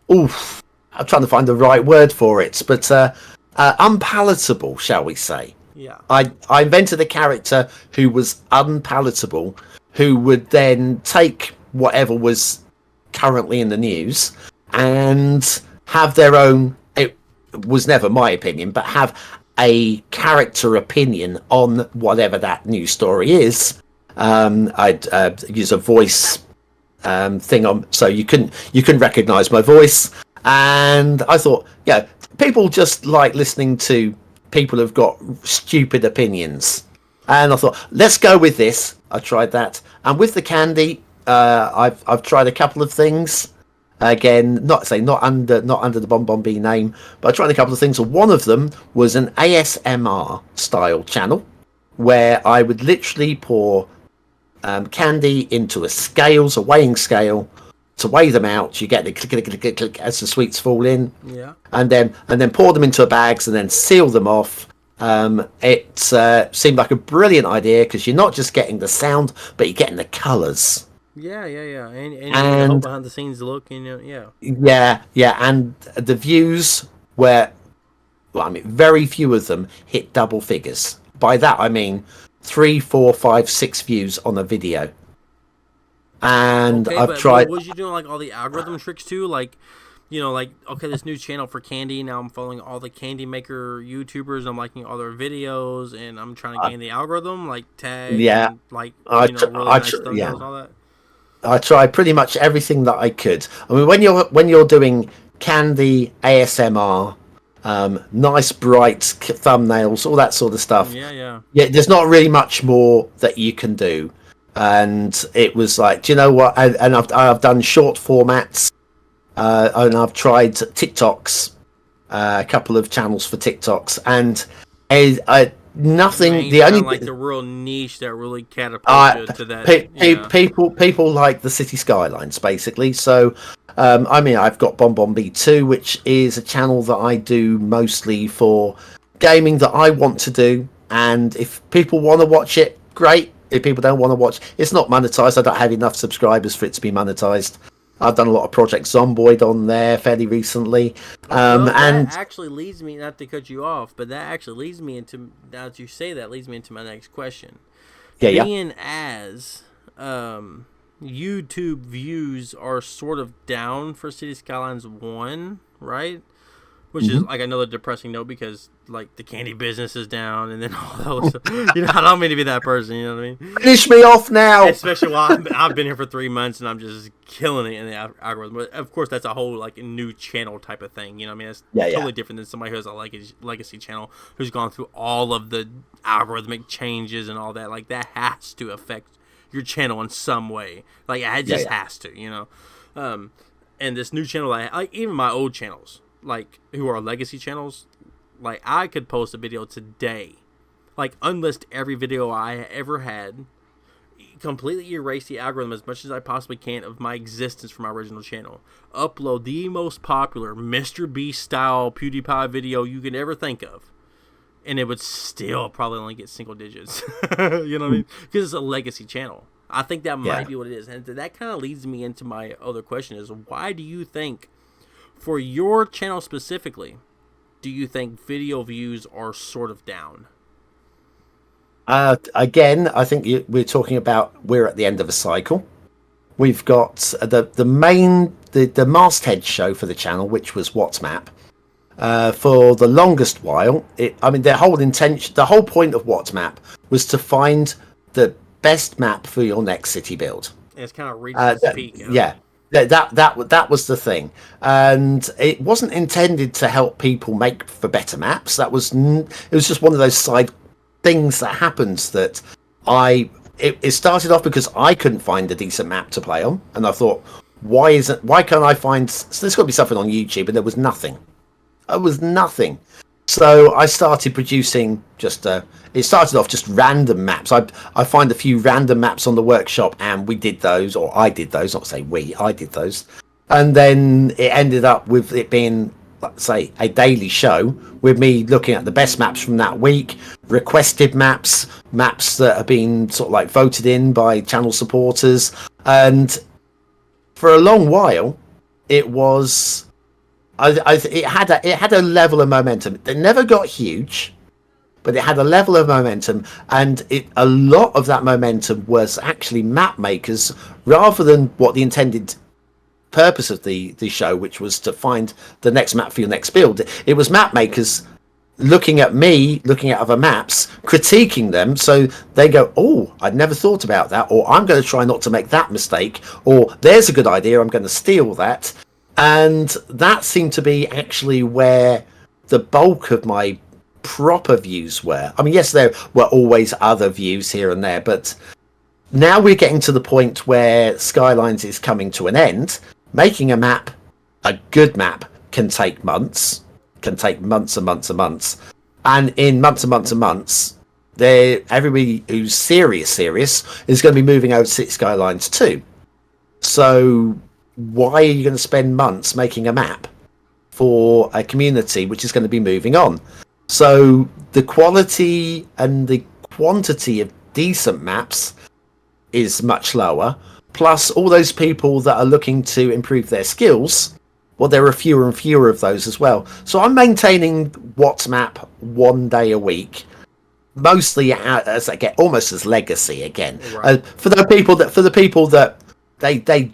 I'm trying to find the right word for it, but unpalatable, shall we say. Yeah. I invented a character who was unpalatable, who would then take whatever was currently in the news and have their own, it was never my opinion, but have a character opinion on whatever that news story is. I'd use a voice thing on, so you couldn't recognize my voice. And I thought, yeah, people just like listening to people who've got stupid opinions. And I thought, let's go with this. I tried that, and with the candy, I've tried a couple of things. Again, not under the Bon Bee name, but I tried a couple of things. One of them was an ASMR style channel, where I would literally pour candy into a weighing scale, to weigh them out. You get the click as the sweets fall in, and then pour them into bags and then seal them off. It seemed like a brilliant idea because you're not just getting the sound, but you're getting the colours. Yeah, and the whole behind the scenes look, yeah, and the views were, well, I mean, very few of them hit double figures. By that I mean 3, 4, 5, 6 views on a video. And okay, I've tried. Was you doing like all the algorithm tricks too? Like, okay, this new channel for candy. Now I'm following all the candy maker YouTubers. I'm liking all their videos, and I'm trying to gain the algorithm, like tag. Yeah, and, like really nice thumbnails and all that. I tried pretty much everything that I could. I mean, when you're doing candy ASMR, nice bright thumbnails, all that sort of stuff. Yeah. There's not really much more that you can do. And it was like, do you know what? And I've done short formats, and I've tried TikToks, a couple of channels for TikToks, and nothing. The only like the real niche that really catapulted to that. People like the city skylines, basically. So, I mean, I've got Bon Bee 2, which is a channel that I do mostly for gaming that I want to do, and if people want to watch it, great. If people don't want to watch, it's not monetized. I don't have enough subscribers for it to be monetized. I've done a lot of Project Zomboid on there fairly recently. And that actually leads me, not to cut you off, but that actually leads me into, now that you say that, leads me into my next question. Being as YouTube views are sort of down for City Skylines 1, right? Which is like another depressing note because like the candy business is down, and then all those. I don't mean to be that person. You know what I mean? Finish me off now. Especially while I've been here for 3 months and I'm just killing it in the algorithm. But of course, that's a whole like new channel type of thing. You know what I mean? It's totally different than somebody who has a legacy channel who's gone through all of the algorithmic changes and all that. Like that has to affect your channel in some way. Like it just has to. And this new channel, like even my old channels, like who are legacy channels, like I could post a video today, like unlist every video I ever had, completely erase the algorithm as much as I possibly can of my existence from my original channel, upload the most popular Mr. Beast style PewDiePie video you could ever think of, and it would still probably only get single digits. You know what I mean? Because it's a legacy channel. I think that might be what it is. And that kind of leads me into my other question is, why do you think, for your channel specifically, do you think video views are sort of down? Again, I think we're talking about, we're at the end of a cycle. We've got the masthead show for the channel, which was WhatsMap. For the longest while, the whole point of WhatsMap was to find the best map for your next city build. And it's kind of reaching its peak. Yeah. That was the thing, and it wasn't intended to help people make for better maps. It was just one of those side things that happens that it started off because I couldn't find a decent map to play on, and I thought, why can't I find? So there's got to be something on YouTube, and there was nothing. It was nothing. So I started producing it started off just random maps. I find a few random maps on the workshop, and we did those, or I did those, not say we, I did those. And then it ended up with it being, let's say, a daily show with me looking at the best maps from that week, requested maps that have been sort of like voted in by channel supporters. And for a long while, it was It had a level of momentum. It never got huge, but it had a level of momentum, and a lot of that momentum was actually map makers rather than what the intended purpose of the show, which was to find the next map for your next build. It was map makers looking at me, looking at other maps, critiquing them, so they go, oh, I'd never thought about that, or I'm going to try not to make that mistake, or there's a good idea, I'm going to steal that. And that seemed to be actually where the bulk of my proper views were. I mean, yes, there were always other views here and there, but now we're getting to the point where Skylines is coming to an end. Making a map, a good map, can take months, and months and months. And in months and months and months, everybody who's serious is going to be moving over to City Skylines 2. So why are you going to spend months making a map for a community which is going to be moving on? So the quality and the quantity of decent maps is much lower. Plus, all those people that are looking to improve their skills, well, there are fewer and fewer of those as well. So I'm maintaining What's Map 1 day a week, mostly as I get almost as legacy again. Right. For the people that they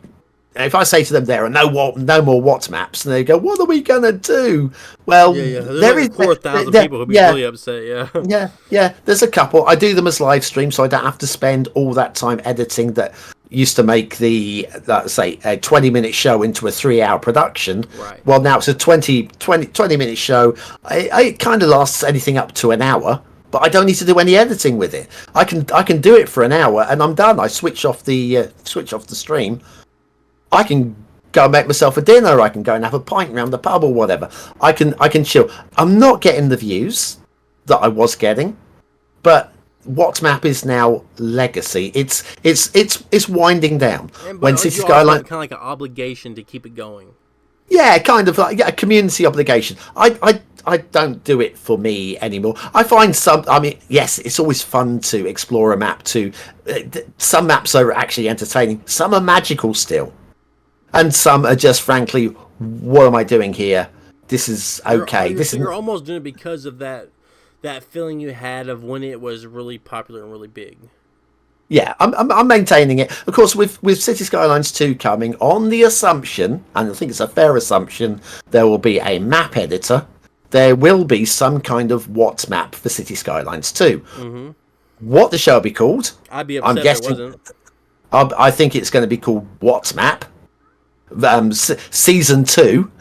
if I say to them there are no more What's Maps, and they go, what are we gonna do? Well, there is 4,000 people who'll be really upset. Yeah. There's a couple. I do them as live streams, so I don't have to spend all that time editing that used to make the say a 20-minute show into a 3-hour production. Right. Well, now it's a 20-minute show. It kind of lasts anything up to an hour, but I don't need to do any editing with it. I can do it for an hour and I'm done. I switch off the stream. I can go and make myself a dinner. I can go and have a pint around the pub or whatever. I can chill. I'm not getting the views that I was getting, but What's Map is now legacy. It's winding down. When City Skylines kind of like an obligation to keep it going. Yeah, kind of like a community obligation. I don't do it for me anymore. I find yes, it's always fun to explore a map. Some maps are actually entertaining. Some are magical still. And some are just, frankly, what am I doing here? This is okay. You're almost doing it because of that feeling you had of when it was really popular and really big. Yeah, I'm maintaining it. Of course, with City Skylines 2 coming, on the assumption, and I think it's a fair assumption, there will be a map editor. There will be some kind of What's Map for City Skylines 2. Mm-hmm. What the show will be called? I'd be upset if it wasn't. I think it's going to be called What's Map. Season 2.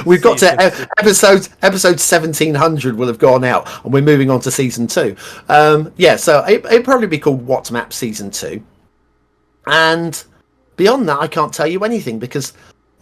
We've got to episode 1700 will have gone out, and we're moving on to season 2. So it'd probably be called What's Map Season 2. And beyond that, I can't tell you anything, because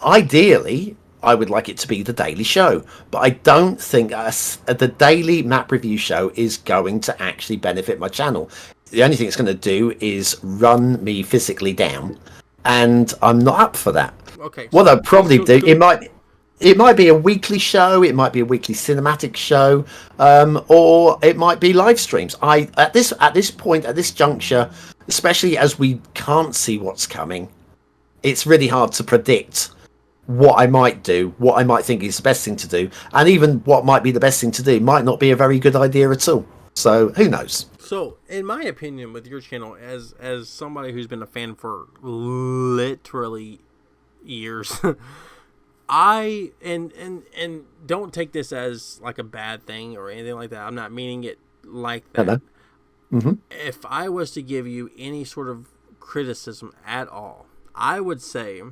ideally I would like it to be the daily show, but I don't think the daily map review show is going to actually benefit my channel. The only thing it's going to do is run me physically down, and I'm not up for that. Okay. What I'd probably do, it might be a weekly show, it might be a weekly cinematic show, or it might be live streams. At this point, at this juncture, especially as we can't see what's coming, it's really hard to predict what I might do, what I might think is the best thing to do, and even what might be the best thing to do might not be a very good idea at all. So who knows? So, in my opinion, with your channel, as somebody who's been a fan for literally years, I and don't take this as like a bad thing or anything like that. I'm not meaning it like that. Hello. Mm-hmm. If I was to give you any sort of criticism at all, I would say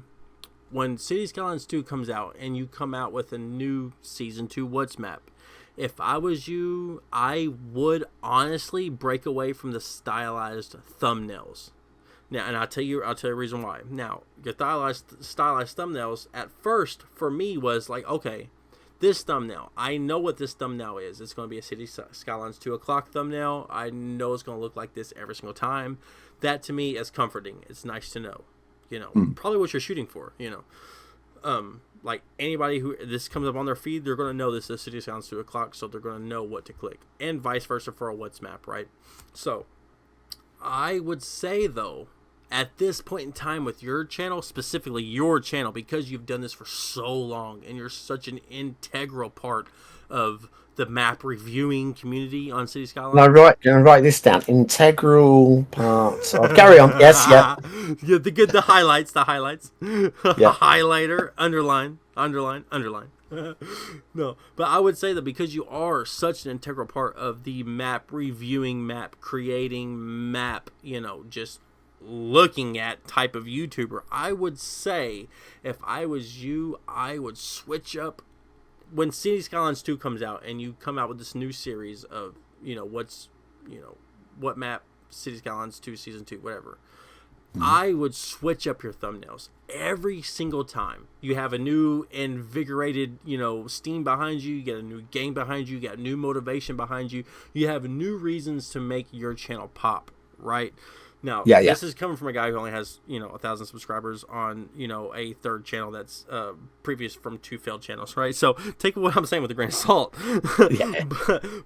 when City Skylines 2 comes out and you come out with a new Season 2 What's Map, if I was you, I would honestly break away from the stylized thumbnails. Now, and I'll tell you a reason why. Now, your stylized thumbnails at first for me was like, okay, this thumbnail, I know what this thumbnail is. It's going to be a City Skylines 2 o'clock thumbnail. I know it's going to look like this every single time. That to me is comforting. It's nice to know. Probably what you're shooting for. Like anybody who this comes up on their feed, they're going to know this is City Skylines 2 o'clock, so they're going to know what to click, and vice versa for a What's Map, right? So I would say though, at this point in time with your channel, specifically your channel, because you've done this for so long and you're such an integral part of the map reviewing community on City Skylines. Can I write this down? Integral parts. I'll carry on. Yes, yeah. Yeah, the highlights. Yeah. Highlighter, underline. No, but I would say that because you are such an integral part of the map reviewing, map creating, map, just looking at type of YouTuber, I would say if I was you, I would switch up when City Skylines 2 comes out and you come out with this new series of, what map, City Skylines 2, Season 2, whatever. I would switch up your thumbnails every single time. You have a new invigorated, steam behind you. You get a new game behind you. You got new motivation behind you. You have new reasons to make your channel pop, right? Now, this is coming from a guy who only has, 1,000 subscribers on, a third channel that's previous from 2 failed channels, right? So take what I'm saying with a grain of salt. Yeah.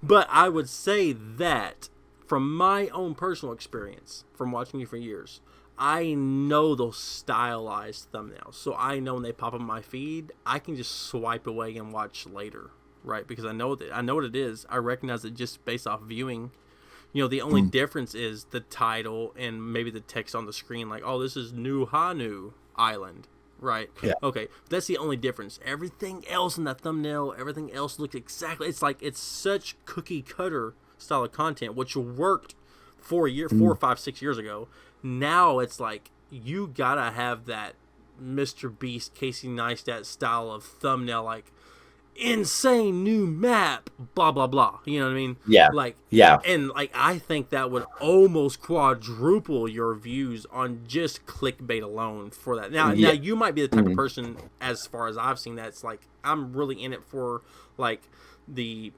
But I would say that from my own personal experience, from watching you for years, I know those stylized thumbnails. So I know when they pop up on my feed, I can just swipe away and watch later, right? Because I know what it is. I recognize it just based off viewing. The only difference is the title and maybe the text on the screen, like, oh, this is New Hanu Island, right? Yeah. Okay, that's the only difference. Everything else in that thumbnail, everything else looks exactly. It's like it's such cookie cutter style of content, which worked 4, 5, 6 years ago. Now it's like you gotta have that Mr. Beast, Casey Neistat style of thumbnail, like insane new map, blah blah blah. You know what I mean? Yeah. And I think that would almost quadruple your views on just clickbait alone for that. Now you might be the type of person, as far as I've seen, that's like I'm really in it for the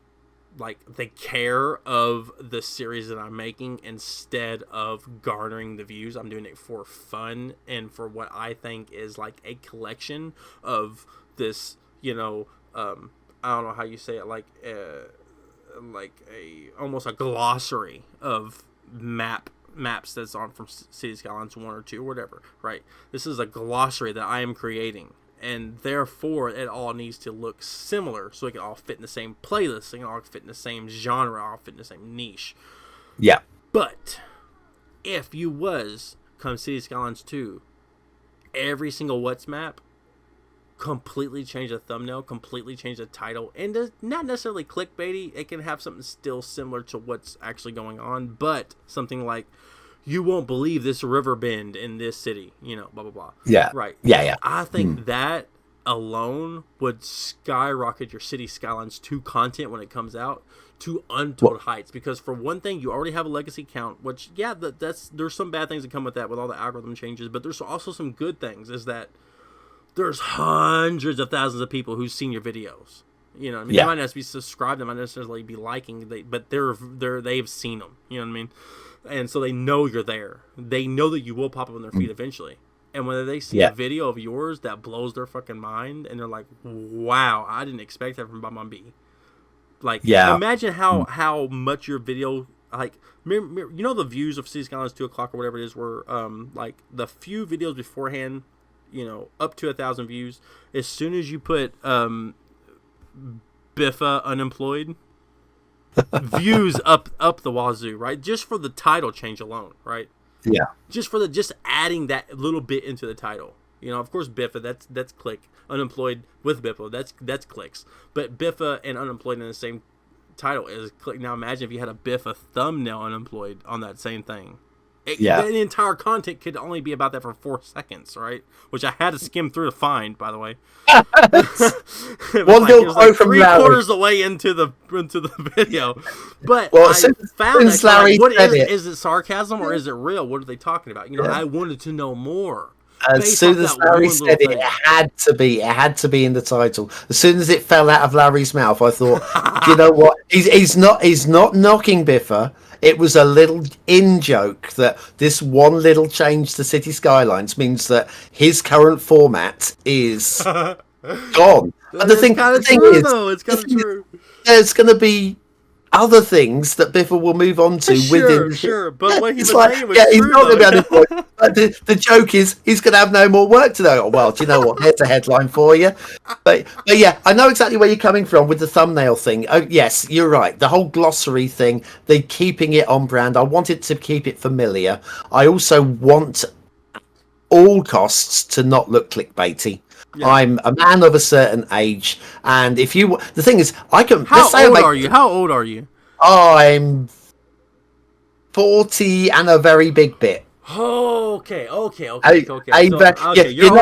care of the series that I'm making instead of garnering the views. I'm doing it for fun and for what I think is like a collection of this, I don't know how you say it, like almost a glossary of maps that's on from City Skylines 1 or 2 or whatever, right? This is a glossary that I am creating. And therefore, it all needs to look similar, so it can all fit in the same playlist, it can all fit in the same genre, all fit in the same niche. Yeah. But if you come City Skylines 2, every single What's map, completely change the thumbnail, completely change the title, and not necessarily clickbaity. It can have something still similar to what's actually going on, but something like, you won't believe this river bend in this city, blah, blah, blah. Yeah. Right. Yeah. I think that alone would skyrocket your City Skylines 2 content when it comes out to untold heights. Because for one thing, you already have a legacy count, which, there's some bad things that come with that with all the algorithm changes, but there's also some good things, is that there's hundreds of thousands of people who've seen your videos. They might not be subscribed, they might not necessarily be liking, but they've seen them. You know what I mean? And so they know you're there. They know that you will pop up on their feed eventually. And whether they see a video of yours that blows their fucking mind, and they're like, wow, I didn't expect that from Bum B. Imagine how much your video, the views of City Skylines 2 o'clock or whatever it is, were the few videos beforehand, up to 1,000 views. As soon as you put Biffa unemployed, views up the wazoo, right? Just for the title change alone, right? Yeah. Just adding that little bit into the title. Of course, Biffa, that's click. Unemployed with Biffa, that's clicks. But Biffa and unemployed in the same title is click. Now imagine if you had a Biffa thumbnail unemployed on that same thing. The entire content could only be about that for 4 seconds, right? Which I had to skim through to find, by the way. One little quote from Larry. 3/4 of the way into the video, but found since Larry said is it sarcasm or is it real? What are they talking about? I wanted to know more. As soon as Larry said it, it had to be in the title. As soon as it fell out of Larry's mouth, I thought, you know what? He's not knocking Biffa. It was a little in-joke that this one little change to City Skylines means that his current format is gone. And the thing is, it's kind of true. There's going to be other things that Biffle will move on to within the Sure. But what he was It's like, saying was he's true, not going to be though. unemployed. But the joke is he's going to have no more work to do. Oh, well, do you know what? Here's a headline for you. But yeah, I know exactly where you're coming from with the thumbnail thing. Oh, yes, you're right. The whole glossary thing, they're keeping it on brand. I wanted to keep it familiar. I also want all costs to not look clickbaity. Yeah. I'm a man of a certain age, and if you, the thing is, I can. How old are you? How old are you? I'm 40 and a very big bit. Oh, okay. You're older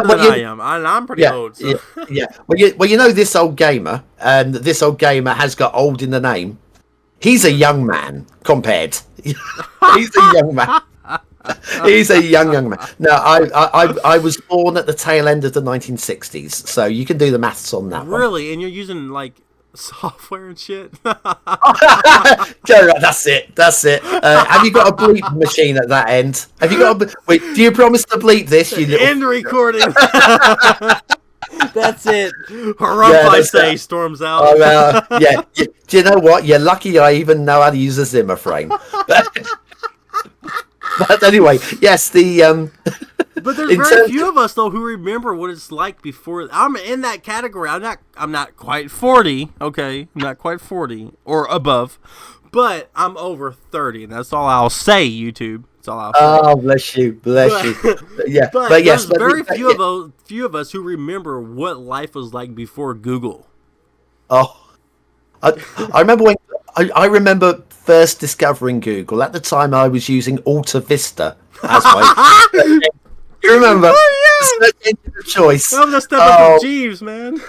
than I am. I'm pretty old. So. Yeah. Well, you know this old gamer, and this old gamer has got old in the name. He's a young man compared. He's a young man. He's a young man. No, I was born at the tail end of the 1960s, so you can do the maths on that. Really? And you're using like software and shit? That's it. Have you got a bleep machine at that end? Have you got a wait? Do you promise to bleep this? You little... End recording. That's it. Harumph, I say, storms out. Yeah. Do you know what? You're lucky I even know how to use a Zimmer frame. But anyway, yes, But there's very few of us though who remember what it's like before. I'm in that category. I'm not quite 40. Okay, I'm not quite 40 or above, but I'm over 30, and that's all I'll say. YouTube. That's all I'll say. Oh, bless you. Yeah, but yes, there's very few of us who remember what life was like before Google. Oh, I remember when. I remember first discovering Google. At the time, I was using Alta Vista as my. You remember? Oh, yeah. Search engine of choice. I'm gonna step up to Jeeves, man.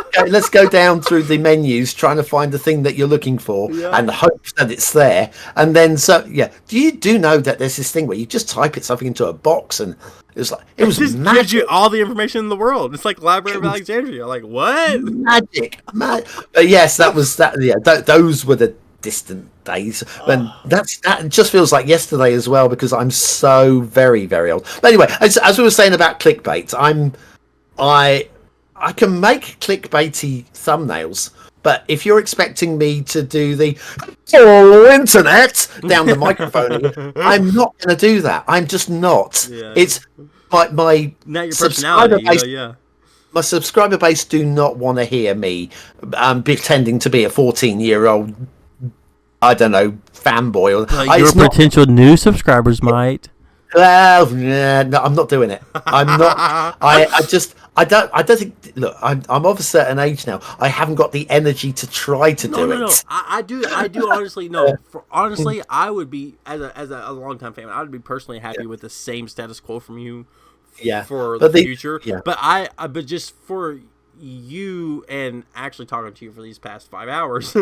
Okay, let's go down through the menus, trying to find the thing that you're looking for, and hope that it's there. And then, do you know that there's this thing where you just type something into a box, and it was just magic. Gives you all the information in the world. It's like Library of Alexandria. Like what? Magic. But yes, that was that. Yeah, those were the distant days, and that just feels like yesterday as well because I'm so very, very old. But anyway, as we were saying about clickbait, I can make clickbaity thumbnails, but if you're expecting me to do the internet down the microphone, I'm not going to do that. I'm just not. Yeah. It's my not your personality. My subscriber base do not want to hear me pretending to be a 14-year-old. I don't know, fanboy. Your potential new subscribers might. Well, no, I'm not doing it. I'm not. I don't think. Look, I'm of a certain age now. I haven't got the energy to try to do it. No. I do honestly. No, honestly, I would be as a longtime fan. I would be personally happy with the same status quo from you. For the future. Yeah. But just for you and actually talking to you for these past 5 hours,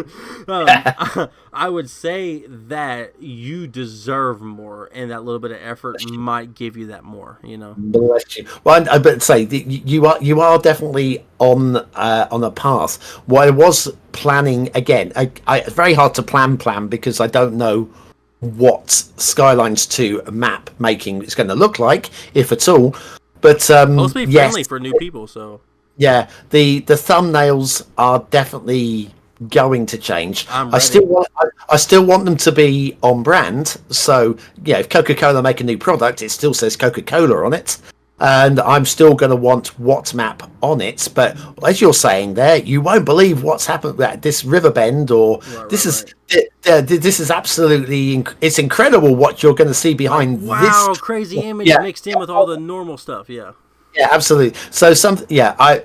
I would say that you deserve more, and that little bit of effort might give you that more. Bless you. Well, I would say you are definitely on a path. What I was planning again, it's very hard to plan because I don't know what Skylines 2 map making is going to look like, if at all. But supposed to be friendly for new people, so. Yeah, the thumbnails are definitely going to change. I still want them to be on brand. So if Coca-Cola make a new product, it still says Coca-Cola on it, and I'm still going to want what map on it. But as you're saying there, you won't believe what's happened at this Riverbend, or this is absolutely it's incredible what you're going to see behind this. Wow, crazy image mixed in with all the normal stuff. Yeah, absolutely. So I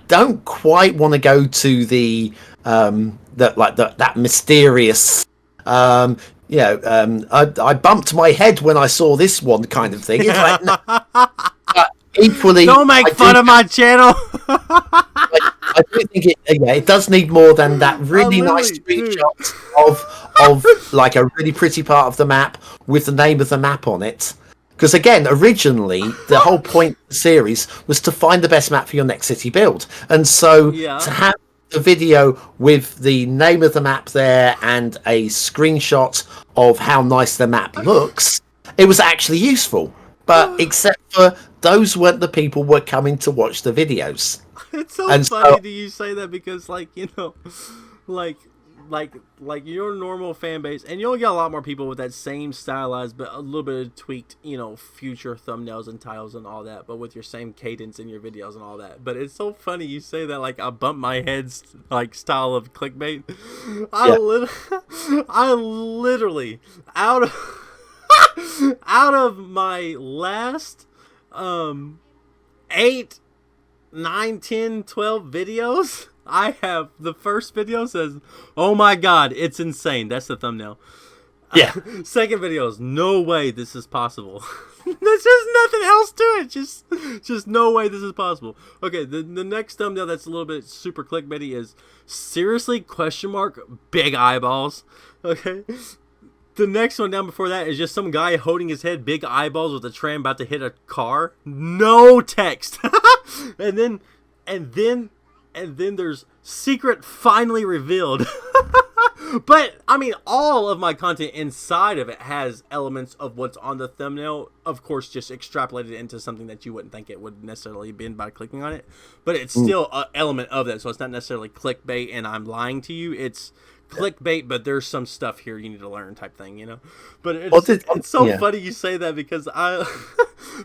don't quite want to go to the that mysterious I bumped my head when I saw this one kind of thing. It's like equally, don't make fun of my channel. I do think it does need more than that really nice screenshot of like a really pretty part of the map with the name of the map on it. Because again, originally, the whole point of the series was to find the best map for your next city build. And so to have the video with the name of the map there and a screenshot of how nice the map looks, it was actually useful. But except for those weren't the people who were coming to watch the videos. It's so funny that you say that because, like your normal fan base, and you'll get a lot more people with that same stylized but a little bit of tweaked, future thumbnails and titles and all that, but with your same cadence in your videos and all that. But it's so funny you say that, like, I bump my head's like style of clickbait. I literally out of my last 8, 9, 10, 12 videos, I have the first video says, "Oh my god, it's insane." That's the thumbnail. Yeah. Second video is, "No way this is possible." There's just nothing else to it. Just no way this is possible. Okay, the next thumbnail that's a little bit super clickbaity is, "Seriously? ? Big eyeballs." Okay. The next one down before that is just some guy holding his head, big eyeballs with a tram about to hit a car. No text. and then there's secret finally revealed. But, I mean, all of my content inside of it has elements of what's on the thumbnail. Of course, just extrapolated into something that you wouldn't think it would necessarily be by clicking on it. But it's still an element of that. So it's not necessarily clickbait and I'm lying to you. It's clickbait, but there's some stuff here you need to learn type thing, But it's so funny you say that because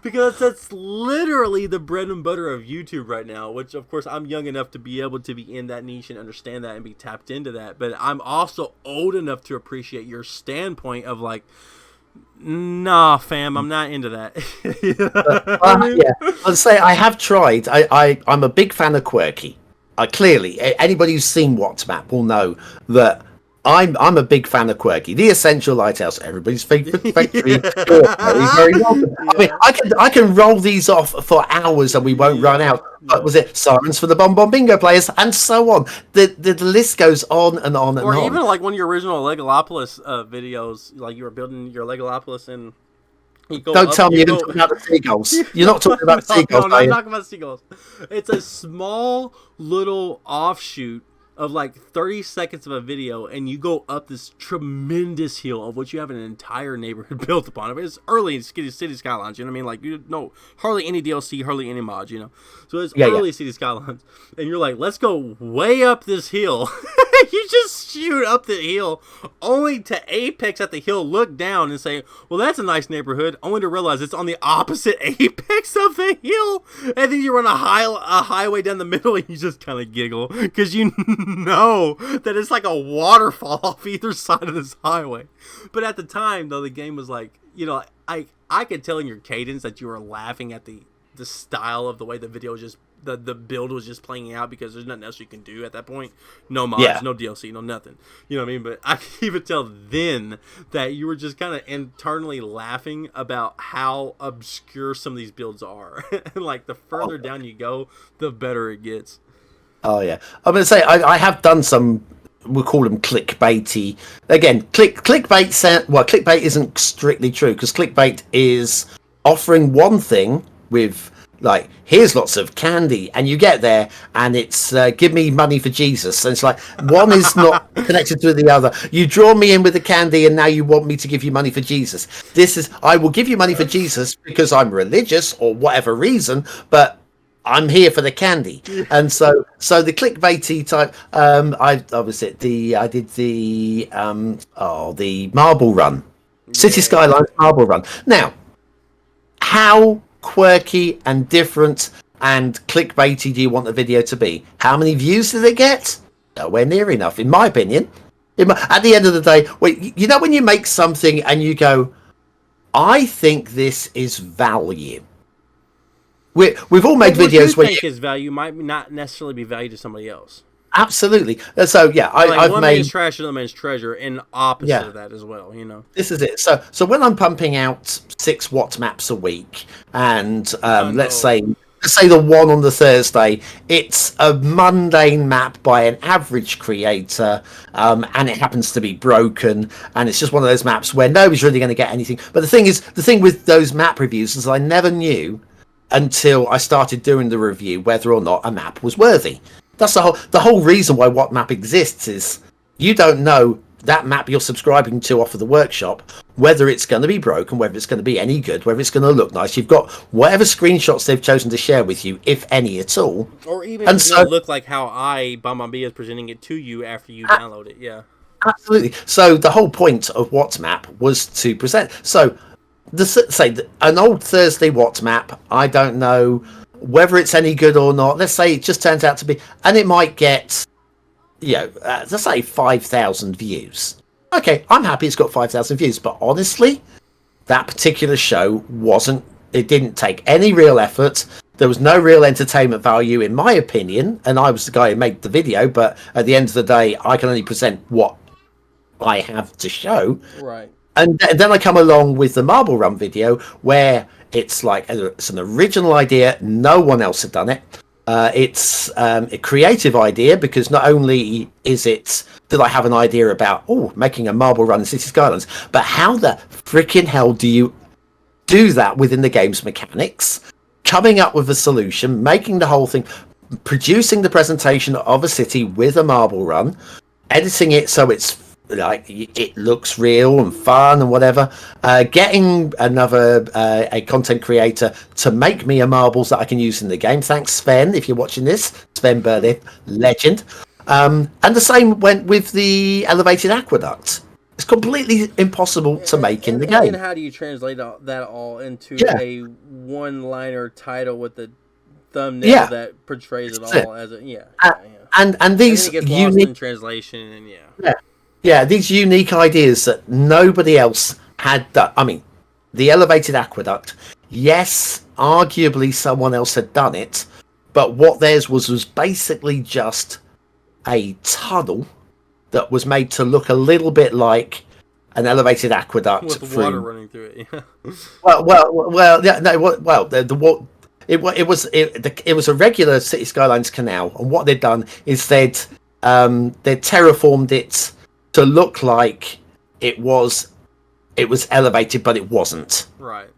because that's literally the bread and butter of YouTube right now, which of course I'm young enough to be able to be in that niche and understand that and be tapped into that. But I'm also old enough to appreciate your standpoint of like, nah, fam, I'm not into that. Yeah, I'd say I have tried. I'm a big fan of Quirky. Clearly, anybody who's seen WhatsApp will know that I'm a big fan of Quirky, the essential lighthouse, everybody's favorite factory. Very welcome. I mean, I can roll these off for hours and we won't run out. But was it Sirens for the Bon Bon Bingo players and so on? The list goes on and on and on. Or even like one of your original Legolopolis videos, like you were building your Legolopolis and. Don't tell me you're talking about the seagulls. You're not talking about the seagulls. No, I'm not talking about seagulls. It's a small little offshoot of like 30 seconds of a video, and you go up this tremendous hill of which you have an entire neighborhood built upon it. It's early in City Skylines, you know what I mean? Like, hardly any DLC, hardly any mods, So it's early City Skylines, and you're like, let's go way up this hill. You just shoot up the hill, only to apex at the hill, look down and say, well, that's a nice neighborhood, only to realize it's on the opposite apex of the hill, and then you run a highway down the middle, and you just kind of giggle, because you know that it's like a waterfall off either side of this highway. But at the time, though, the game was like, I could tell in your cadence that you were laughing at the style of the way the video was just, the build was just playing out, because there's nothing else you can do at that point. No mods, no DLC, no nothing. You know what I mean? But I could even tell then that you were just kind of internally laughing about how obscure some of these builds are. And like the further down you go, the better it gets. Oh yeah, I'm gonna say I have done some. We'll call them clickbaity. Again, clickbait. Well, clickbait isn't strictly true, because clickbait is offering one thing with like, here's lots of candy, and you get there and it's give me money for Jesus, and it's like one is not connected to the other. You draw me in with the candy and now you want me to give you money for Jesus. This is, I will give you money for Jesus because I'm religious or whatever reason, but I'm here for the candy. And so the clickbaity type, I did the marble run, City Skylines marble run. Now, how quirky and different and clickbaity do you want the video to be? How many views did it get? Nowhere near enough, in my opinion. At the end of the day, you know when you make something and you go, I think this is value. We've all made videos where you think is value might not necessarily be value to somebody else. Absolutely. So yeah, I've one made man's trash, another man's treasure, and opposite of that as well. This is it. So when I'm pumping out 6 Watt maps a week, and let's say the one on the Thursday, it's a mundane map by an average creator, and it happens to be broken, and it's just one of those maps where nobody's really going to get anything. But the thing with those map reviews is I never knew until I started doing the review whether or not a map was worthy. That's the whole reason why What Map exists, is you don't know that map you're subscribing to off of the workshop, whether it's going to be broken, whether it's going to be any good, whether it's going to look nice. You've got whatever screenshots they've chosen to share with you, if any at all. Or even if it's going to look like how Bombombi is presenting it to you after you download it, yeah. Absolutely. So the whole point of WhatsMap was to present. So, say an old Thursday WhatsMap, I don't know whether it's any good or not. Let's say it just turns out to be, and it might get, let's say 5,000 views. Okay, I'm happy it's got 5,000 views, but honestly, that particular show it didn't take any real effort. There was no real entertainment value, in my opinion, and I was the guy who made the video, but at the end of the day, I can only present what I have to show. Right. And then I come along with the Marble Run video, where it's like it's an original idea, no one else had done it. It's a creative idea, because not only did I have an idea about making a marble run in City Skylines, but how the freaking hell do you do that within the game's mechanics? Coming up with a solution, making the whole thing, producing the presentation of a city with a marble run, editing it so it's like it looks real and fun and whatever, getting a content creator to make me a marbles that I can use in the game. Thanks, Sven, if you're watching this. Sven Berlin, legend. And the same went with the elevated aqueduct. It's completely impossible to make in the game. And how do you translate that all into a one-liner title with the thumbnail that portrays it all as a and these and it gets lost in translation and Yeah, these unique ideas that nobody else had done. I mean, the elevated aqueduct, yes, arguably someone else had done it, but what theirs was basically just a tunnel that was made to look a little bit like an elevated aqueduct with water running through it. Yeah. It was a regular City Skylines canal, and what they'd done is they'd terraformed it to look like it was elevated, but it wasn't. Right.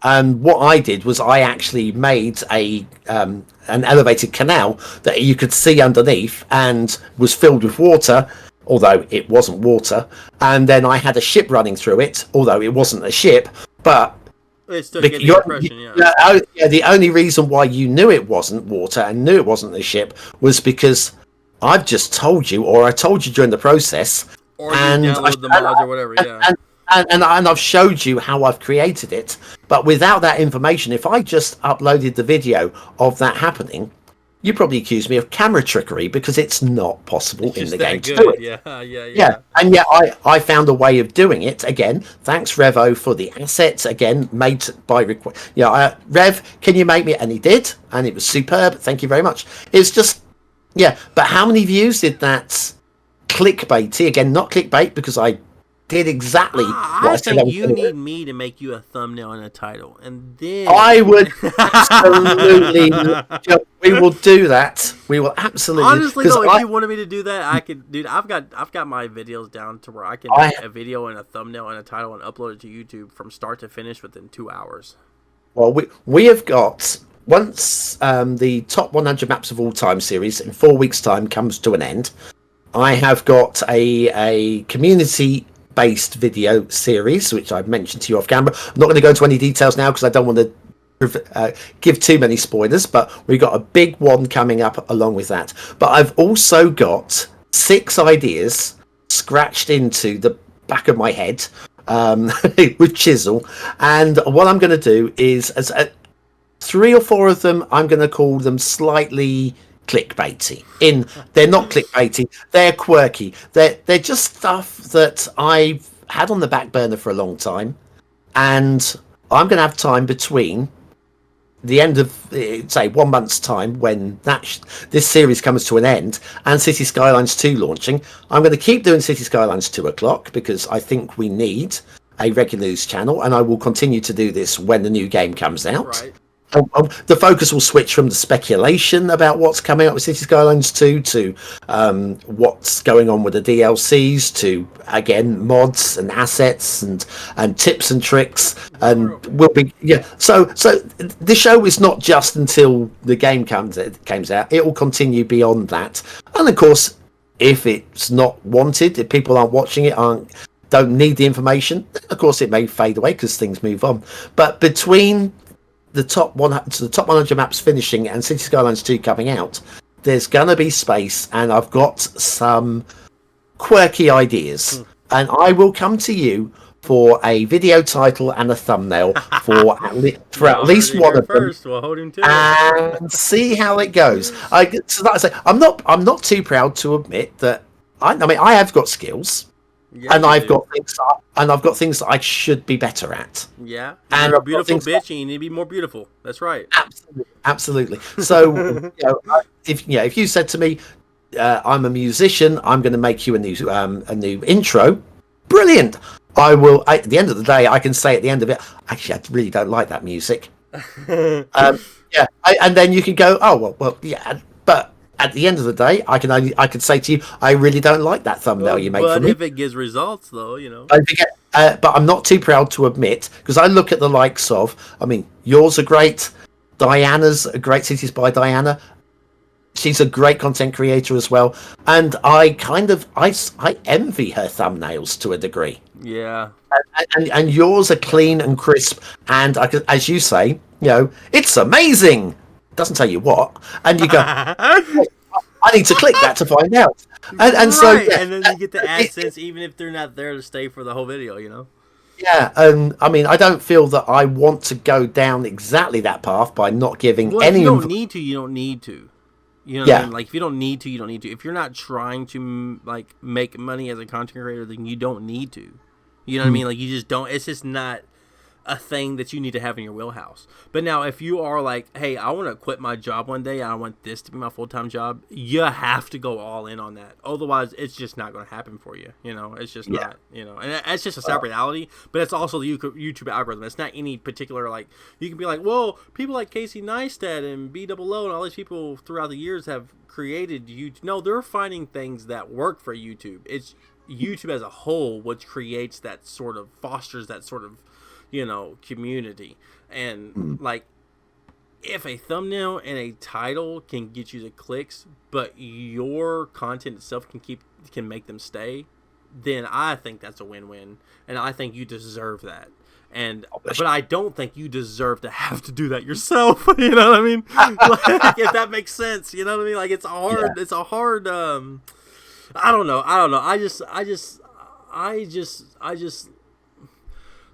And what I did was I actually made an elevated canal that you could see underneath and was filled with water, although it wasn't water. And then I had a ship running through it, although it wasn't a ship. But it still gave the impression, the only reason why you knew it wasn't water and knew it wasn't a ship was because I've just told you, or I told you during the process, or you download the mods or whatever, and I've showed you how I've created it. But without that information, if I just uploaded the video of that happening, you probably accuse me of camera trickery, because it's not possible in the game to do it. Yeah. And yet I found a way of doing it. Again, thanks Revo for the assets. Again, made by request. Rev, can you make me? And he did, and it was superb. Thank you very much. It's just. Yeah, but how many views did that clickbaity? Again, not clickbait, because I did exactly what I said I was you gonna need do. me to make you a thumbnail and a title, and then I would absolutely. We will do that. We will absolutely. Honestly, though, if you wanted me to do that, I could, dude. I've got my videos down to where I can make a video and a thumbnail and a title and upload it to YouTube from start to finish within 2 hours. Well, we have got. Once the top 100 maps of all time series in 4 weeks' time comes to an end, I have got a community-based video series, which I've mentioned to you off camera. I'm not going to go into any details now because I don't want to give too many spoilers, but we've got a big one coming up along with that. But I've also got 6 ideas scratched into the back of my head with chisel, and what I'm going to do is 3 or 4 of them, I'm going to call them slightly clickbaity. They're not clickbaity, they're quirky. They're just stuff that I've had on the back burner for a long time, and I'm going to have time between the end of, say, 1 month's time when this series comes to an end and City Skylines 2 launching. I'm going to keep doing City Skylines 2 o'clock because I think we need a regular news channel, and I will continue to do this when the new game comes out. Right. The focus will switch from the speculation about what's coming up with City Skylines 2 to what's going on with the DLCs, to again mods and assets and tips and tricks, and we'll be So the show is not just until the game comes out; it will continue beyond that, and of course, if it's not wanted, if people aren't watching it, don't need the information, of course it may fade away because things move on. But between the top 100 maps finishing and City Skylines 2 coming out, there's gonna be space, and I've got some quirky ideas, and I will come to you for a video title and a thumbnail for at least one of them, we'll hold him to and see how it goes. So like I say, I'm not too proud to admit that. I mean, I have got skills, and I've got things that I should be better at. Yeah, and you're a beautiful bitch, and you need to be more beautiful. That's right. Absolutely. So if you said to me, I'm a musician, I'm going to make you a new intro, brilliant. I will. At the end of the day, I can say at the end of it, actually, I really don't like that music. And then you can go, oh well, yeah. But at the end of the day, I could say to you, I really don't like that thumbnail you made for me. But if it gives results, though, but I'm not too proud to admit, because I look at the likes of, I mean, yours are great. Diana's a great. Cities by Diana. She's a great content creator as well, and I envy her thumbnails to a degree. Yeah, and yours are clean and crisp, and as you say, it's amazing. Doesn't tell you what, and you go, I need to click that to find out, and so and then you get the AdSense even if they're not there to stay for the whole video, Yeah, and I mean, I don't feel that I want to go down exactly that path by not giving any. If you don't need to, you don't need to. You know what I mean? Like, if you don't need to, you don't need to. If you're not trying to, like, make money as a content creator, then you don't need to. You know what I mean? Like, you just don't. It's just not a thing that you need to have in your wheelhouse. But now, if you are like, hey, I want to quit my job one day, I want this to be my full-time job, you have to go all in on that. Otherwise, it's just not going to happen for you. It's just not, and it's just a sad reality, but it's also the YouTube algorithm. It's not any particular, like, you can be like, well, people like Casey Neistat and BOO and all these people throughout the years have created YouTube. No, they're finding things that work for YouTube. It's YouTube as a whole which creates that sort of, fosters that sort of, community. And like, if a thumbnail and a title can get you the clicks, but your content itself can make them stay, then I think that's a win-win, and I think you deserve that. But I don't think you deserve to have to do that yourself. You know what I mean? Like, if that makes sense, you know what I mean? Like, it's hard. Yeah. It's a hard. I don't know.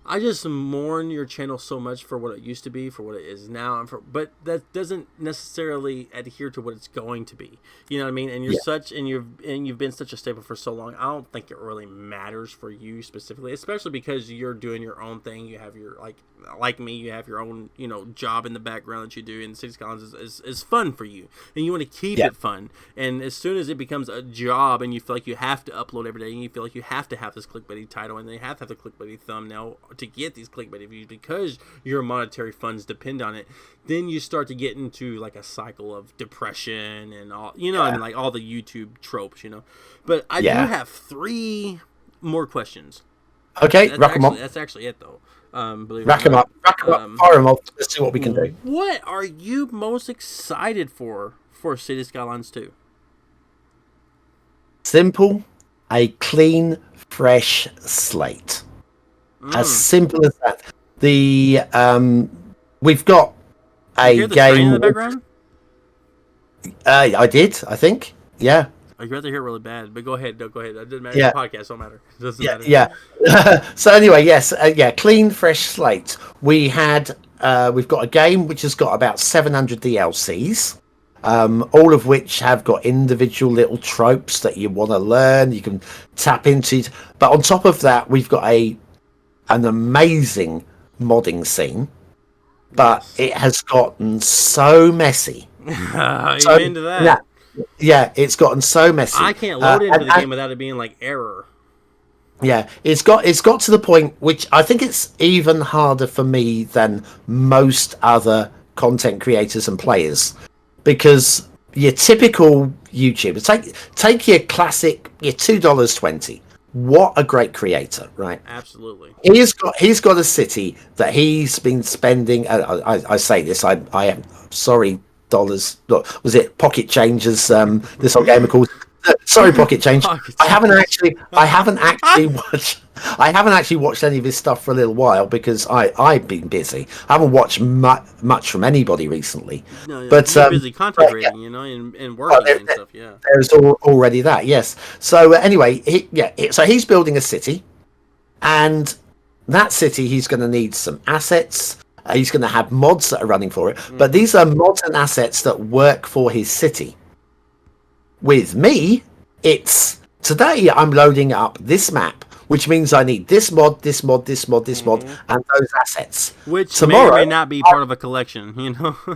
I just mourn your channel so much for what it used to be, for what it is now, but that doesn't necessarily adhere to what it's going to be. You know what I mean? And you've been such a staple for so long. I don't think it really matters for you specifically, especially because you're doing your own thing. You have your like me, you have your own job in the background that you do, and City Skylines is fun for you, and you want to keep it fun. And as soon as it becomes a job, and you feel like you have to upload every day, and you feel like you have to have this clickbaity title, and they have to have the clickbaity thumbnail to get these clickbait views because your monetary funds depend on it, then you start to get into like a cycle of depression and all, I mean, like all the YouTube tropes, But I do have 3 more questions. Okay, rack them up. That's actually it, though. Rack them up, fire them up. Let's see what we can do. What are you most excited for City Skylines 2? Simple, a clean, fresh slate. As simple as that. We've got a game. In the background? I did, I think. Yeah. I'd rather hear it really bad, but go ahead. No, go ahead. It doesn't matter. Yeah. The podcast don't matter. It doesn't matter. Yeah. So anyway, yes. Clean, fresh slate. We've got a game which has got about 700 DLCs. All of which have got individual little tropes that you want to learn. You can tap into. But on top of that, we've got an amazing modding scene, but it has gotten so messy. You're into that? Yeah, it's gotten so messy. I can't load into the game without it being like error. Yeah, it's got to the point which I think it's even harder for me than most other content creators and players, because your typical YouTuber, take your classic, your $2.20. What a great creator, right? Absolutely. He's got a city that he's been spending. I say this. I am sorry. Dollars. Was it pocket change? As this old gamer called. Sorry, Pocket Change. Pocket I haven't Change. actually watched any of his stuff for a little while because I've been busy. I haven't watched much from anybody recently. No, But you're busy content yeah, creating, and well, working and stuff. Yeah. there's already that. Yes. So anyway, so he's building a city, and that city he's going to need some assets. He's going to have mods that are running for it, but these are mods and assets that work for his city. With me, it's today I'm loading up this map, which means I need this mod, this mod, this mod, this mod, and those assets. Which Tomorrow, may or may not be part of a collection,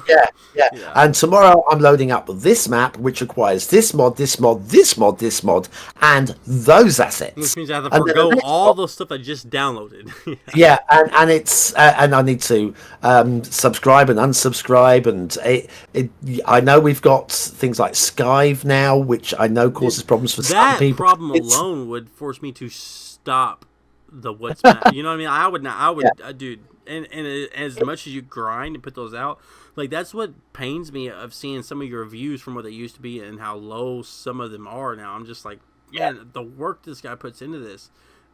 Yeah. Yeah. And tomorrow I'm loading up this map, which requires this mod, this mod, this mod, this mod, and those assets. Which means I have to And then forgo the next all mod- the stuff I just downloaded. Yeah, and it's and I need to subscribe and unsubscribe, and I know we've got things like Skive now, which I know causes problems for some That people. problem alone would force me to stop the what's map. You know what I mean? I would not. I would, dude. And as much as you grind and put those out, like that's what pains me of seeing some of your reviews from what they used to be and how low some of them are now. I'm just like, man, the work this guy puts into this.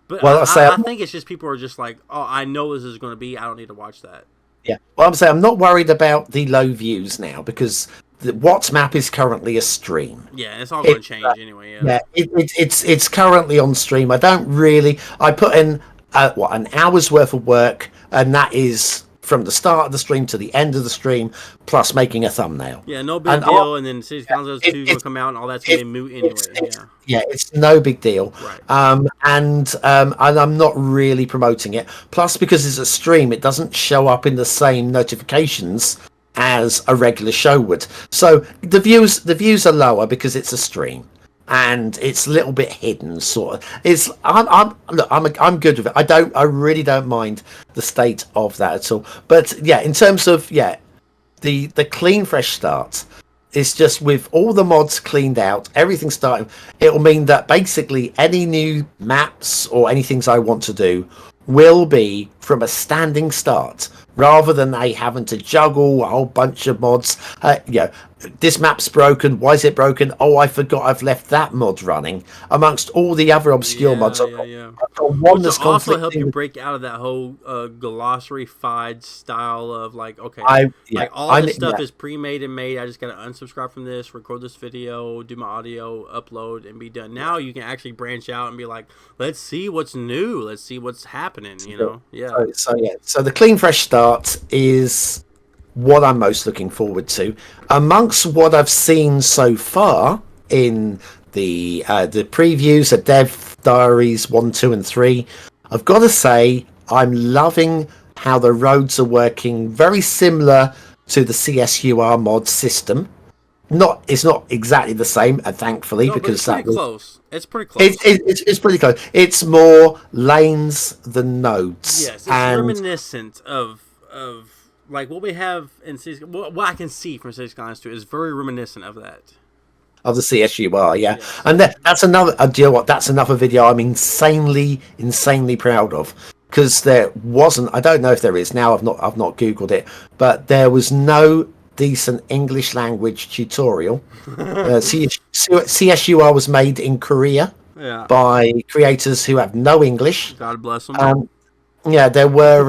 But Well, I think it's just people are just like, oh, I know this is going to be. I don't need to watch that. Yeah, well, I'm saying I'm not worried about the low views now because What's Map is currently a stream. Yeah, it's all going to change anyway. Yeah, It's currently on stream. I don't really. I put in an hour's worth of work, and that is from the start of the stream to the end of the stream, plus making a thumbnail. Yeah, no big deal. And then Cities Skylines 2 will come out, and all that's going to be moot anyway. Yeah, it's no big deal. Right. And I'm not really promoting it. Plus, because it's a stream, it doesn't show up in the same notifications as a regular show would. So the views are lower because it's a stream. And it's a little bit hidden, sort of. I'm good with it. I really don't mind the state of that at all. But yeah, in terms of the clean fresh start, it's just with all the mods cleaned out, everything starting. It will mean that basically any new maps or anything I want to do will be from a standing start, rather than they having to juggle a whole bunch of mods. This map's broken. Why is it broken? Oh, I forgot I've left that mod running amongst all the other obscure mods. I've got one that's will also help you conflicting. break out of that whole glossary-fied style of like, okay, all this stuff is pre-made and made. I just got to unsubscribe from this, record this video, do my audio, upload, and be done. Now you can actually branch out and be like, let's see what's new. Let's see what's happening, So the clean fresh start is what I'm most looking forward to. Amongst what I've seen so far in the previews, the dev diaries 1, 2, and 3, I've got to say I'm loving how the roads are working, very similar to the CSUR mod system. It's not exactly the same, thankfully, because it's pretty close. It's pretty close. It's pretty close. It's more lanes than nodes. Yes, it's reminiscent of like what we have in Cities. What I can see from Cities Skylines 2 is very reminiscent of that. Of the CSUR, yeah. Yes. And that's another. Do you know what? That's another video I'm insanely proud of, because there wasn't. I don't know if there is now. I've not googled it, but there was no decent English language tutorial. CSUR was made in Korea by creators who have no English. God bless them. Yeah, there were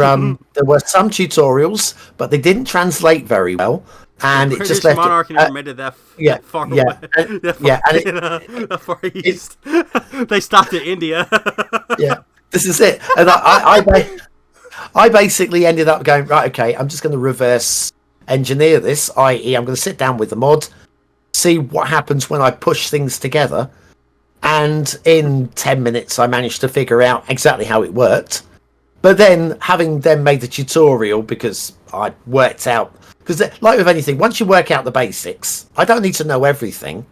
some tutorials, but they didn't translate very well, and it just left. Monarch never made it that far away. That far east. They stopped at India. Yeah, this is it. And I basically ended up going, right, okay, I'm just going to reverse engineer this, i.e., I'm going to sit down with the mod, see what happens when I push things together, and in 10 minutes I managed to figure out exactly how it worked. But then, having then made the tutorial, because I worked out, because like with anything, once you work out the basics, I don't need to know everything.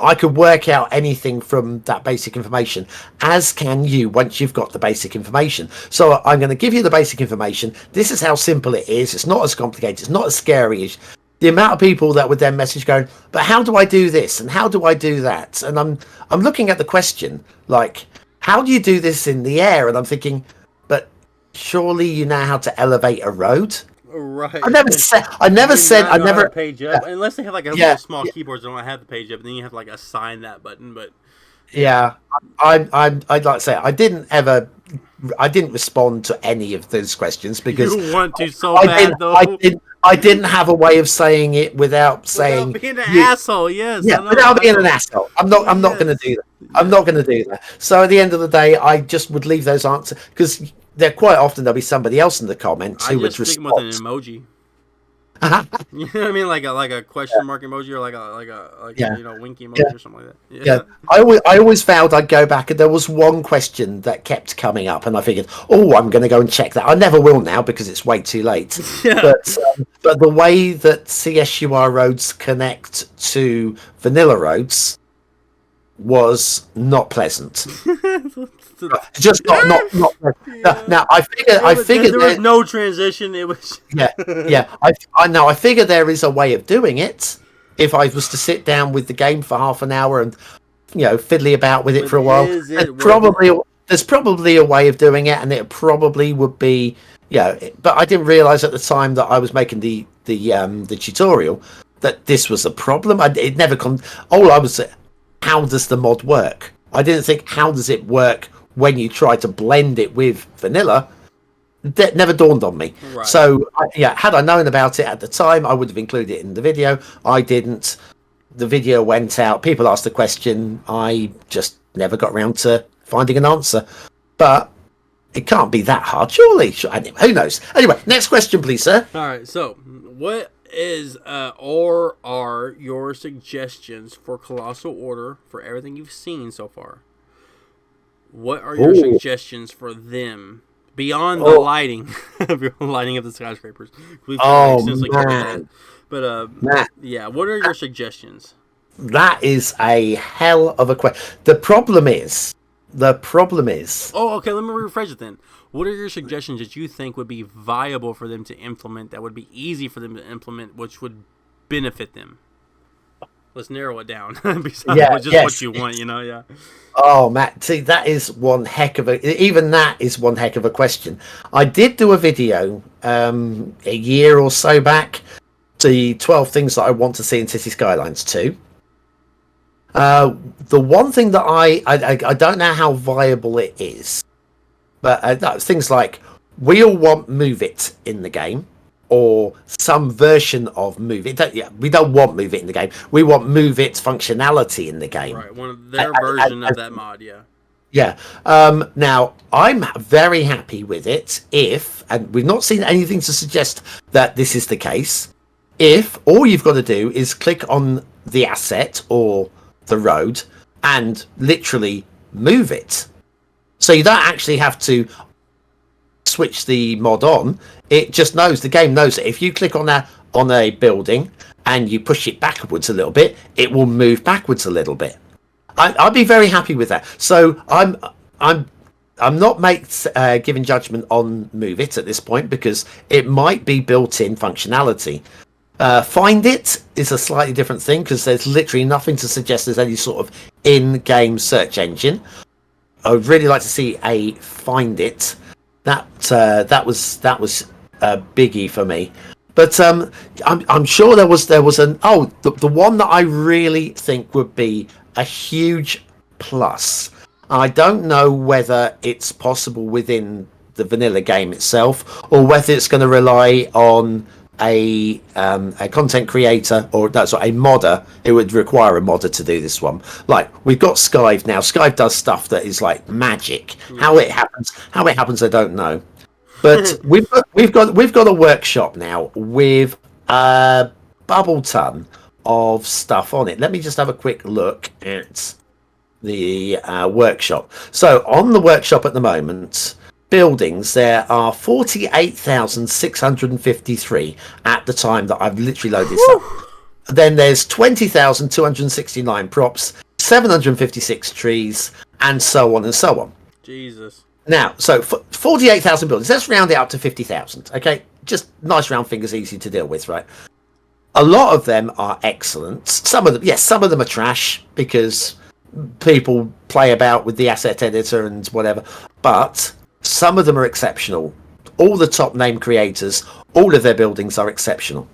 I could work out anything from that basic information, as can you once you've got the basic information. So I'm going to give you the basic information. This is how simple it is. It's not as complicated. It's not as scary as the amount of people that would then message going, but how do I do this? And how do I do that? And I'm looking at the question, like, how do you do this in the air? And I'm thinking, but surely you know how to elevate a road. Right. I never said. I never Do said. not I know how to never. page up unless they have like a Yeah, little small yeah, keyboards. They don't have the page up, and then you have to like assign that button. But yeah, yeah. I'd like to say I didn't ever. I didn't respond to any of those questions because you want to so I bad didn't. I though. didn't. I didn't have a way of saying it without Without saying being an you. asshole. Yes, Yeah, I know. without I being an know. asshole. I'm not. I'm not going to Yes. do that. I'm Yeah. not going to do that. So at the end of the day, I just would leave those answers because they're quite often there'll be somebody else in the comments I who would just stick 'em with an respond. emoji. You know what I mean? Like a question mark emoji or like a Yeah, winky yeah. emoji or something like that. Yeah, Yeah. I always vowed I'd go back, and there was one question that kept coming up, and I figured, oh, I'm going to go and check that. I never will now because it's way too late. Yeah. But the way that CSUR roads connect to vanilla roads was not pleasant. Just not pleasant. Now, Yeah. now I figured There was that no transition. It was. yeah, yeah. I know. I figure there is a way of doing it. If I was to sit down with the game for half an hour and fiddly about with it But for a while, is there's it worth it? probably a way of doing it, and it probably would be But I didn't realize at the time that I was making the tutorial that this was a problem. It never come. All I was, how does the mod work? I didn't think how does it work when you try to blend it with vanilla. That never dawned on me. Right. So, had I known about it at the time, I would have included it in the video. I didn't. The video went out. People asked the question. I just never got around to finding an answer. But it can't be that hard, surely. Anyway, who knows? Anyway, next question, please, sir. All right. So, what is or are your suggestions for Colossal Order for everything you've seen so far? What are your Ooh. suggestions for them beyond the Oh. lighting, lighting of the skyscrapers? We've Oh, extensively covered that. man. But Matt, yeah, what are your suggestions? that is a hell of a question. The problem is. Oh, okay. Let me rephrase it then. What are your suggestions that you think would be viable for them to implement? That would be easy for them to implement, which would benefit them. Let's narrow it down. Besides what you want, yeah. Oh, Matt, see, that is one heck of a question. I did do a video a year or so back, the 12 things that I want to see in City Skylines 2. The one thing that I don't know how viable it is, but that's things like we all want Move It in the game, or some version of Move It. We don't want Move It in the game. We want Move It functionality in the game. Right, one of their version of that mod, yeah. Yeah. Now, I'm very happy with it and we've not seen anything to suggest that this is the case, if all you've got to do is click on the asset or the road and literally move it. So you don't actually have to switch the mod on. It just knows, the game knows that if you click on a building and you push it backwards a little bit, it will move backwards a little bit. I'd be very happy with that. So I'm not giving judgment on Move It at this point because it might be built-in functionality. Find It is a slightly different thing because there's literally nothing to suggest there's any sort of in-game search engine. I would really like to see a Find It. That was a biggie for me. But I'm sure there was the one that I really think would be a huge plus. I don't know whether it's possible within the vanilla game itself or whether it's going to rely on a content creator or that's a modder. It would require a modder to do this one. Like we've got Skive now. Skive does stuff that is like magic. How it happens, I don't know. But we've got a workshop now with a bubble ton of stuff on it. Let me just have a quick look at the workshop. So on the workshop at the moment, buildings, there are 48,653 at the time that I've literally loaded this up. Then there's 20,269 props, 756 trees, and so on and so on. Jesus. Now, so 48,000 buildings. Let's round it up to 50,000. Okay, just nice round figures, easy to deal with, right? A lot of them are excellent. Some of them are trash because people play about with the asset editor and whatever. But some of them are exceptional. all the top name creators, all of their buildings are exceptional.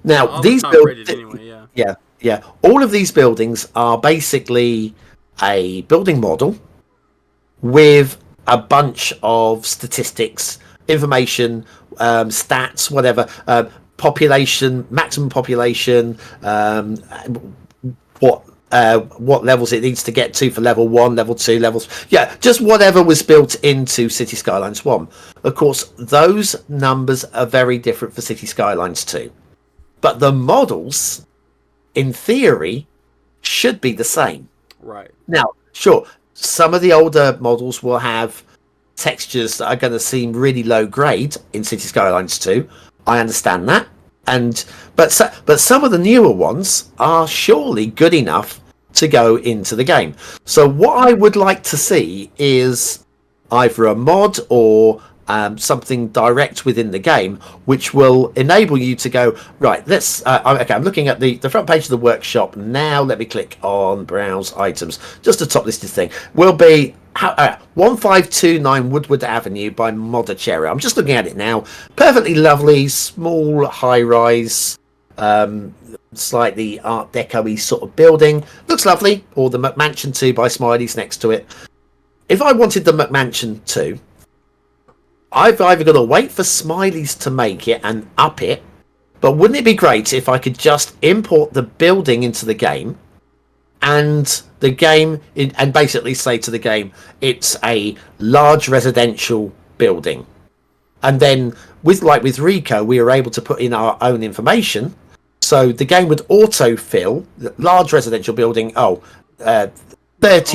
Now, All these top rated anyway, yeah. yeah, all of these buildings are basically a building model with a bunch of statistics, information, stats, whatever, population, maximum population, what levels it needs to get to for level 1, level 2, levels. Yeah, just whatever was built into City Skylines 1. Of course, those numbers are very different for City Skylines 2. But the models, in theory, should be the same. Right. Now, sure, some of the older models will have textures that are going to seem really low grade in City Skylines 2. I understand that. But some of the newer ones are surely good enough to go into the game. So what I would like to see is either a mod or something direct within the game, which will enable you to go, right, let's okay, I'm looking at the front page of the workshop now. Let me click on browse items. Just a top listed thing will be 1529 Woodward Avenue by Modder Cherry. I'm just looking at it now. Perfectly lovely, small, high rise, slightly art deco-y sort of building. Looks lovely. Or the McMansion 2 by Smiley's next to it. If I wanted the McMansion 2, I've either got to wait for Smiley's to make it and up it, but wouldn't it be great if I could just import the building into the game and the game and basically say to the game it's a large residential building, and then with Rico we were able to put in our own information, so the game would autofill large residential building. 30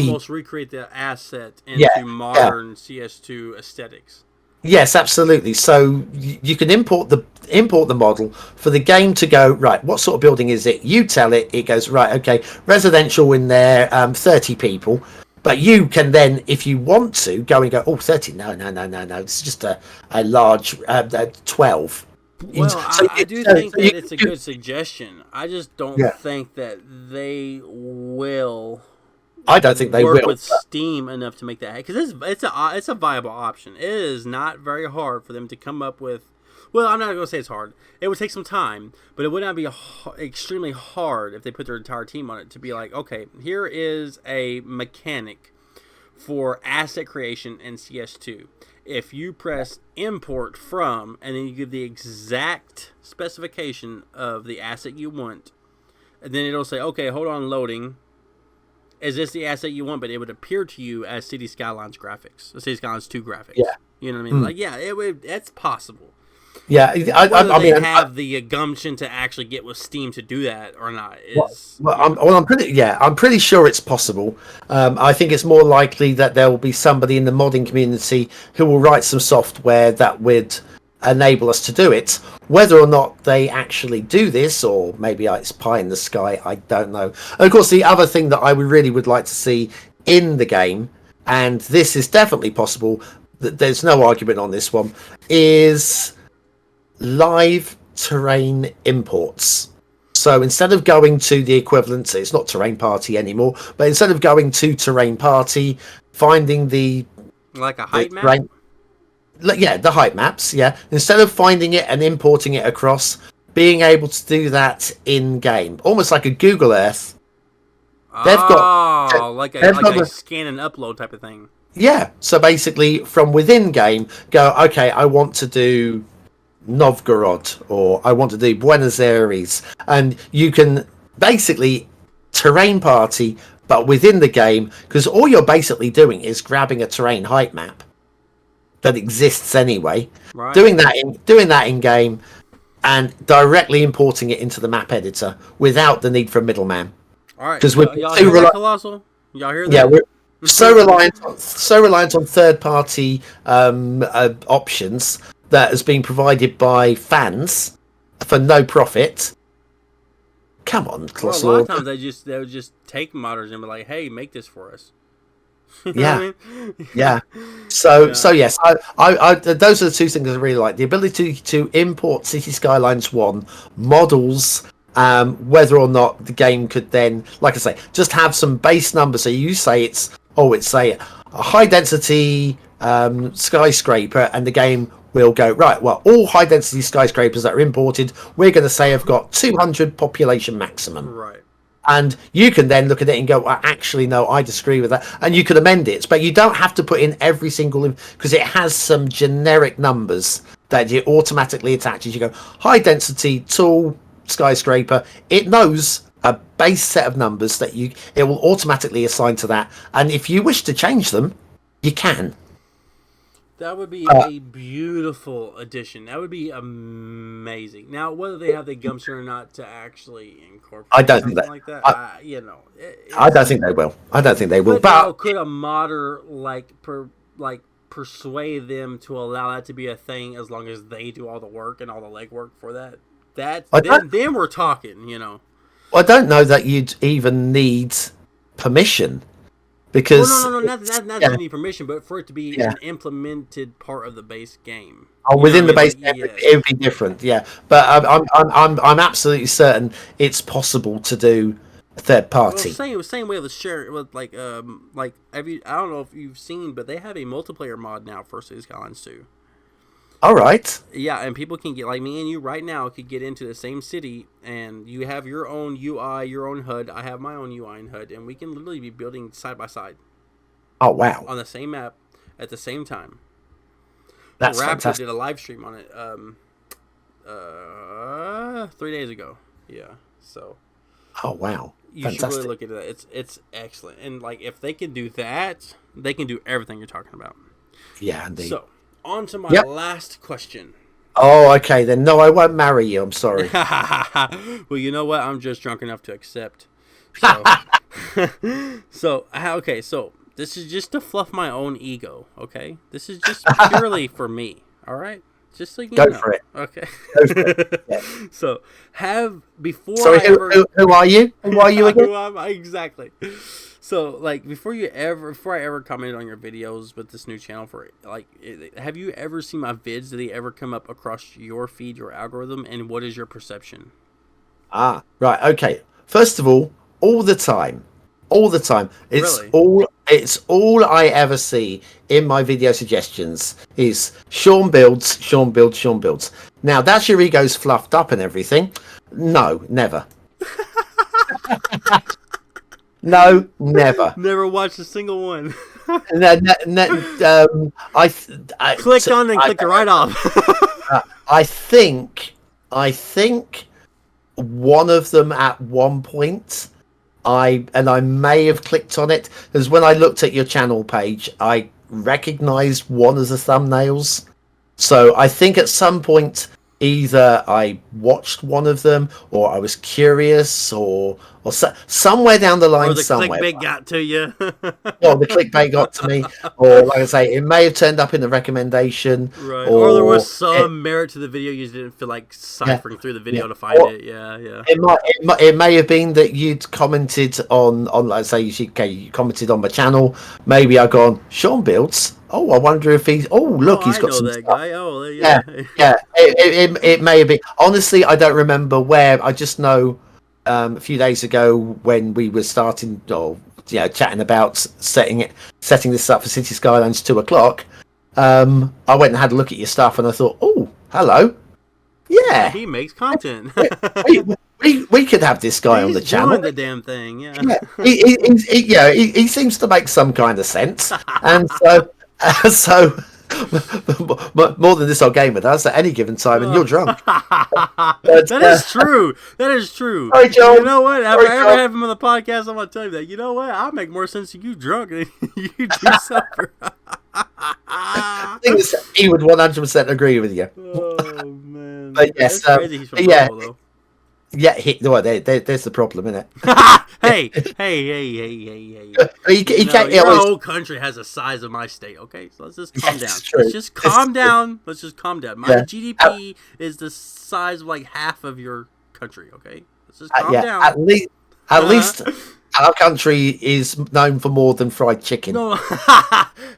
almost recreate the asset into modern CS2 aesthetics. Yes, absolutely. So you can import the model for the game to go, right, what sort of building is it? You tell it, it goes, right, okay, residential in there, 30 people. But you can then, if you want to, go and go, 30, no, it's just a large 12. Well, I do think that it's a good suggestion. I just don't think that they will... I don't think they work will with Steam enough to make that, because it's a viable option. It is not very hard for them to come up with. Well, I'm not going to say it's hard. It would take some time, but it would not be extremely hard if they put their entire team on it to be like, okay, here is a mechanic for asset creation in CS2. If you press import from, and then you give the exact specification of the asset you want, and then it'll say, okay, hold on, loading. Is this the asset you want? But it would appear to you as City Skylines graphics, City Skylines 2 graphics. Yeah, you know what I mean. Like, yeah, it's possible. Yeah, I mean, have the gumption to actually get with Steam to do that or not is. I'm pretty sure it's possible. I think it's more likely that there will be somebody in the modding community who will write some software that would enable us to do it. Whether or not they actually do this, or maybe it's pie in the sky, I don't know. And of course, the other thing that I would like to see in the game, and this is definitely possible, there's no argument on this one, is live terrain imports. So instead of going to the equivalent, it's not Terrain Party anymore, but instead of going to Terrain Party, finding the height map. The height maps, instead of finding it and importing it across, being able to do that in game, almost like a Google Earth. They've got like a scan and upload type of thing. Yeah, so basically from within game, go, okay, I want to do Novgorod, or I want to do Buenos Aires, and you can basically Terrain Party, but within the game, because all you're basically doing is grabbing a terrain height map that exists anyway, right. doing that in game, and directly importing it into the map editor without the need for a middleman. All right, because y'all hear that, Colossal? Y'all hear that? Yeah, we're so reliant on third party options that has been provided by fans for no profit. Come on, Colossal. Well, a lot of times they would just take modders and be like, "Hey, make this for us." Yeah. So yes, I those are the two things I really like: the ability to import City Skylines 1 models, whether or not the game could then, like I say, just have some base numbers. So you say it's a high density skyscraper, and the game we'll go, right, well, all high density skyscrapers that are imported, we're going to say have got 200 population maximum. Right. And you can then look at it and go, well, actually, no, I disagree with that. And you can amend it. But you don't have to put in every single, because it has some generic numbers that it automatically attaches. You go, high density, tall skyscraper. It knows a base set of numbers that it will automatically assign to that. And if you wish to change them, you can. That would be a beautiful addition. That would be amazing. Now, whether they have the gumption or not to actually incorporate I don't think something that. like that, I don't think they will. I don't think they will. But now, But could a modder persuade them to allow that to be a thing as long as they do all the work and all the legwork for that? Then we're talking. I don't know that you'd even need permission. Because not that you need permission, but for it to be an implemented part of the base game. Within the base game, it would be different, yeah. But I'm absolutely certain it's possible to do third party. Same way with share with I don't know if you've seen, but they have a multiplayer mod now for Skylines 2. All right. Yeah, and people can get, like me and you right now, could get into the same city, and you have your own UI, your own HUD. I have my own UI and HUD, and we can literally be building side by side. Oh, wow. On the same map at the same time. That's Raptor fantastic. did a live stream on it 3 days ago. Yeah, so. Oh, wow. You should really look into that. It's excellent. And, if they can do that, they can do everything you're talking about. Yeah, indeed. So. On to my last question. Oh, okay, then. No, I won't marry you. I'm sorry. Well, you know what? I'm just drunk enough to accept. So, so this is just to fluff my own ego, okay? This is just purely for me, all right? Just so you know. Go for it. Okay. Go for it. Yeah. So, before Sorry, I ever... who are you? Who are you again? Who am I? Exactly. So, before I ever commented on your videos with this new channel have you ever seen my vids? Did they ever come up across your feed, your algorithm, and what is your perception? Ah, right, okay. First of all the time. It's really? It's all I ever see in my video suggestions is Shawn builds. Now, that's your ego's fluffed up and everything. No, never. No, never. Never watched a single one. I clicked on and clicked it right off. I think one of them at one point, I may have clicked on it, because when I looked at your channel page, I recognized one of the thumbnails. So I think at some point either I watched one of them, or I was curious, or somewhere down the line, or the somewhere. clickbait got to you. Well, the clickbait got to me, or like I say, it may have turned up in the recommendation, right? Or there was some merit to the video. You didn't feel like ciphering through the video to find it. Yeah. It may have been that you'd commented on like say you commented on my channel. Maybe I gone Shawn builds. Oh, I wonder if he's. Oh, look, he's got some that stuff. guy. Oh, yeah. It may have been. Honestly, I don't remember where. I just know a few days ago when we were starting, chatting about setting this up for City Skylines 2:00. I went and had a look at your stuff, and I thought, oh, hello, yeah, he makes content. we could have this guy on the channel. Doing the damn thing, yeah. He seems to make some kind of sense, and so more than this old gamer does at any given time, and you're drunk. That is true. That is true. Sorry, John. You know what? If I ever have him on the podcast, I'm gonna tell you that. You know what? I make more sense to you drunk than you do sober. He would 100% agree with you. Oh man! But yes, that's crazy. He's from Buffalo, though. Yeah, there's the problem, isn't it? Hey! Your whole country has the size of my state, okay? So let's just calm down. Let's just calm down. My GDP is the size of half of your country, okay? Let's just calm down. At least our country is known for more than fried chicken. No.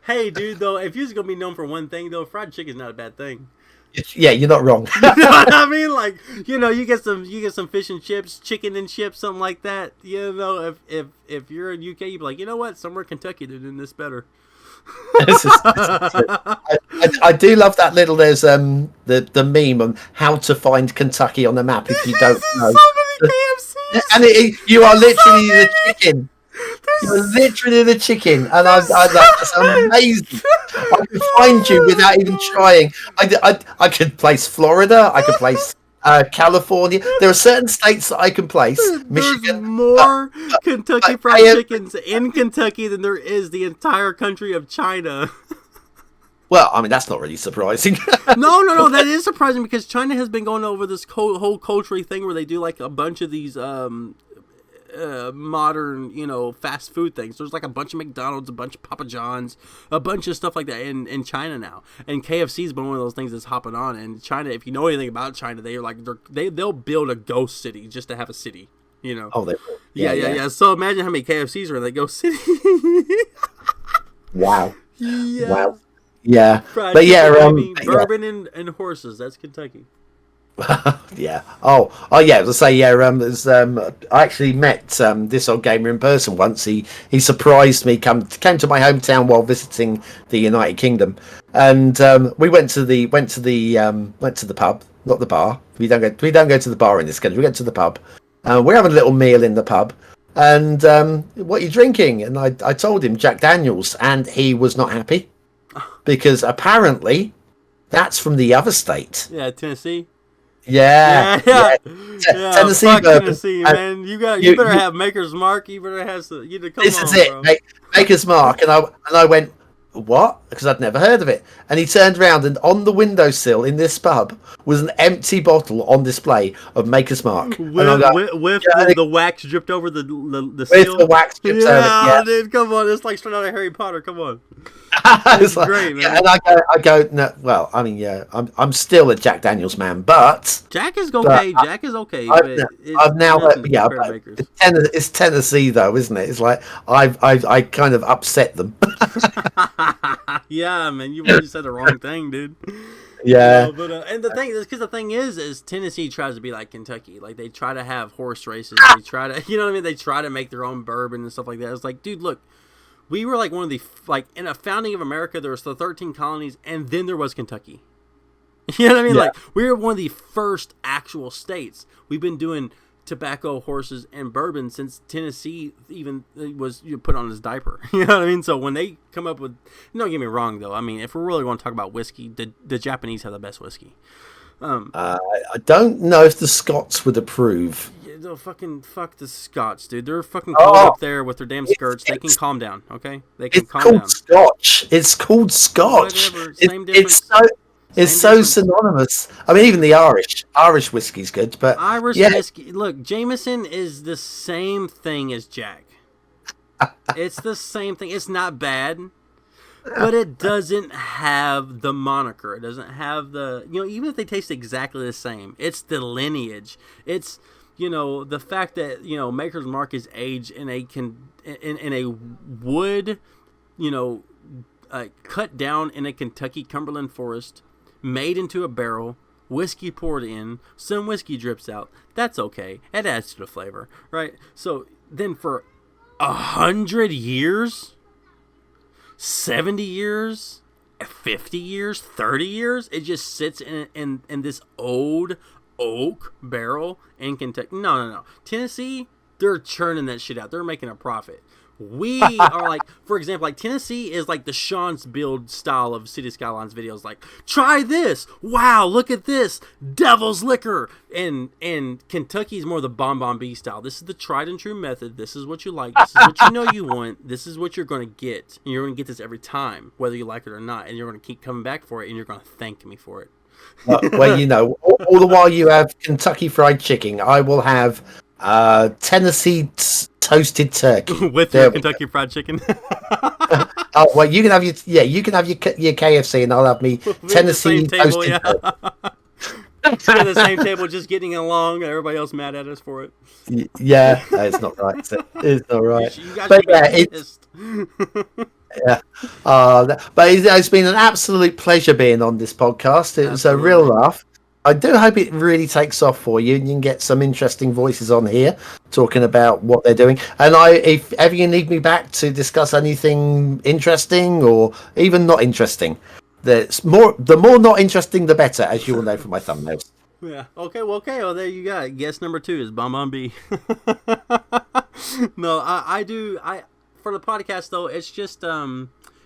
Hey, dude, though, if you're going to be known for one thing, though, fried chicken's not a bad thing. Yeah, you're not wrong. You know what I mean? Like, you get some fish and chips, chicken and chips, something like that. If you're in UK, you'd be like, you know what? Somewhere in Kentucky they're doing this better. I do love that little. There's the meme on how to find Kentucky on the map if you don't know. So many KFCs. And you are literally the chicken. You're literally the chicken, and that's amazing. I can find you without even trying. I could place Florida. I could place California. There are certain states that I can place. Michigan. There's more Kentucky Fried Chickens in Kentucky than there is the entire country of China. Well, I mean, that's not really surprising. No, that is surprising because China has been going over this whole culture thing where they do like a bunch of these modern, fast food things. There's like a bunch of McDonald's, a bunch of Papa John's, a bunch of stuff like that in China now. And KFC's been one of those things that's hopping on. And China, if you know anything about China, they'll build a ghost city just to have a city. Oh, they will. Yeah. So imagine how many KFCs are in that ghost city. Wow. Yeah. Wow. Yeah. Fried But yeah, bourbon and horses. That's Kentucky. Yeah. Oh, yeah. Let's say I actually met this old gamer in person once. He surprised me. Came to my hometown while visiting the United Kingdom, and we went to the pub, not the bar. We don't go to the bar in this country. We went to the pub. We're having a little meal in the pub, and what are you drinking? And I told him Jack Daniels, and he was not happy because apparently that's from the other state. Yeah, Tennessee. Yeah. Tennessee bourbon. Tennessee, man. You better have Maker's Mark. You better have some. This is it, mate. Maker's Mark. And I went, what? Because I'd never heard of it. And he turned around, and on the windowsill in this pub was an empty bottle on display of Maker's Mark. With the wax dripped over the seal. With the wax dripped over. Yeah, dude, come on. It's like straight out of Harry Potter. Come on. It's great, man. Yeah, and I go. No, well, I mean, yeah, I'm still a Jack Daniels man, but Jack is okay. Jack is okay. I've now, it's Tennessee though, isn't it? It's like I kind of upset them. Yeah, man, you really said the wrong thing, dude. Yeah, but and the thing is Tennessee tries to be like Kentucky. Like they try to have horse races. They try to, you know what I mean? They try to make their own bourbon and stuff like that. It's like, dude, look. We were like one of the, in a founding of America, there was the 13 colonies, and then there was Kentucky. You know what I mean? Yeah. Like, we were one of the first actual states. We've been doing tobacco, horses, and bourbon since Tennessee even was put on his diaper. You know what I mean? So when they come up with, don't get me wrong, though. I mean, if we're really going to talk about whiskey, the Japanese have the best whiskey. I don't know if the Scots would approve. They'll fucking fuck the Scots, dude. They're fucking cold up there with their damn skirts. They can calm down, okay? They can calm down. Scotch. It's called Scotch. Whatever. Same difference. It's so synonymous. I mean, even the Irish whiskey's good, but Irish whiskey. Look, Jameson is the same thing as Jack. It's the same thing. It's not bad. But it doesn't have the moniker. It doesn't have the, even if they taste exactly the same, it's the lineage. It's, the fact that, Maker's Mark is aged in a wood, cut down in a Kentucky Cumberland forest, made into a barrel, whiskey poured in, some whiskey drips out. That's okay. It adds to the flavor, right? So then for 100 years... 70 years, 50 years, 30 years, it just sits in this old oak barrel in Kentucky. No. Tennessee, they're churning that shit out. They're making a profit. We are like, for example, like Tennessee is like the Shawn's build style of City Skylines videos. Like, try this. Wow, look at this. Devil's liquor. And Kentucky's more the Bon B style. This is the tried and true method. This is what you like. This is what you know you want. This is what you're going to get. And you're going to get this every time, whether you like it or not. And you're going to keep coming back for it, and you're going to thank me for it. Well, all the while you have Kentucky Fried Chicken, I will have Tennessee toasted turkey with your Kentucky Fried Chicken. Oh well, you can have your KFC, and I'll have me Tennessee toasted turkey. We're at the same table, just getting along. Everybody else mad at us for it. Yeah, it's not right. It's not right. You guys Yeah. But it's been an absolute pleasure being on this podcast. It was a real Absolutely. laugh. I do hope it really takes off for you and you can get some interesting voices on here talking about what they're doing. And if ever you need me back to discuss anything interesting or even not interesting, the more not interesting, the better, as you will know from my thumbnails. Yeah. Okay. Well, okay. Well, there you got it. Guess number 2 is Bon B. No, I do. For the podcast though, it's just it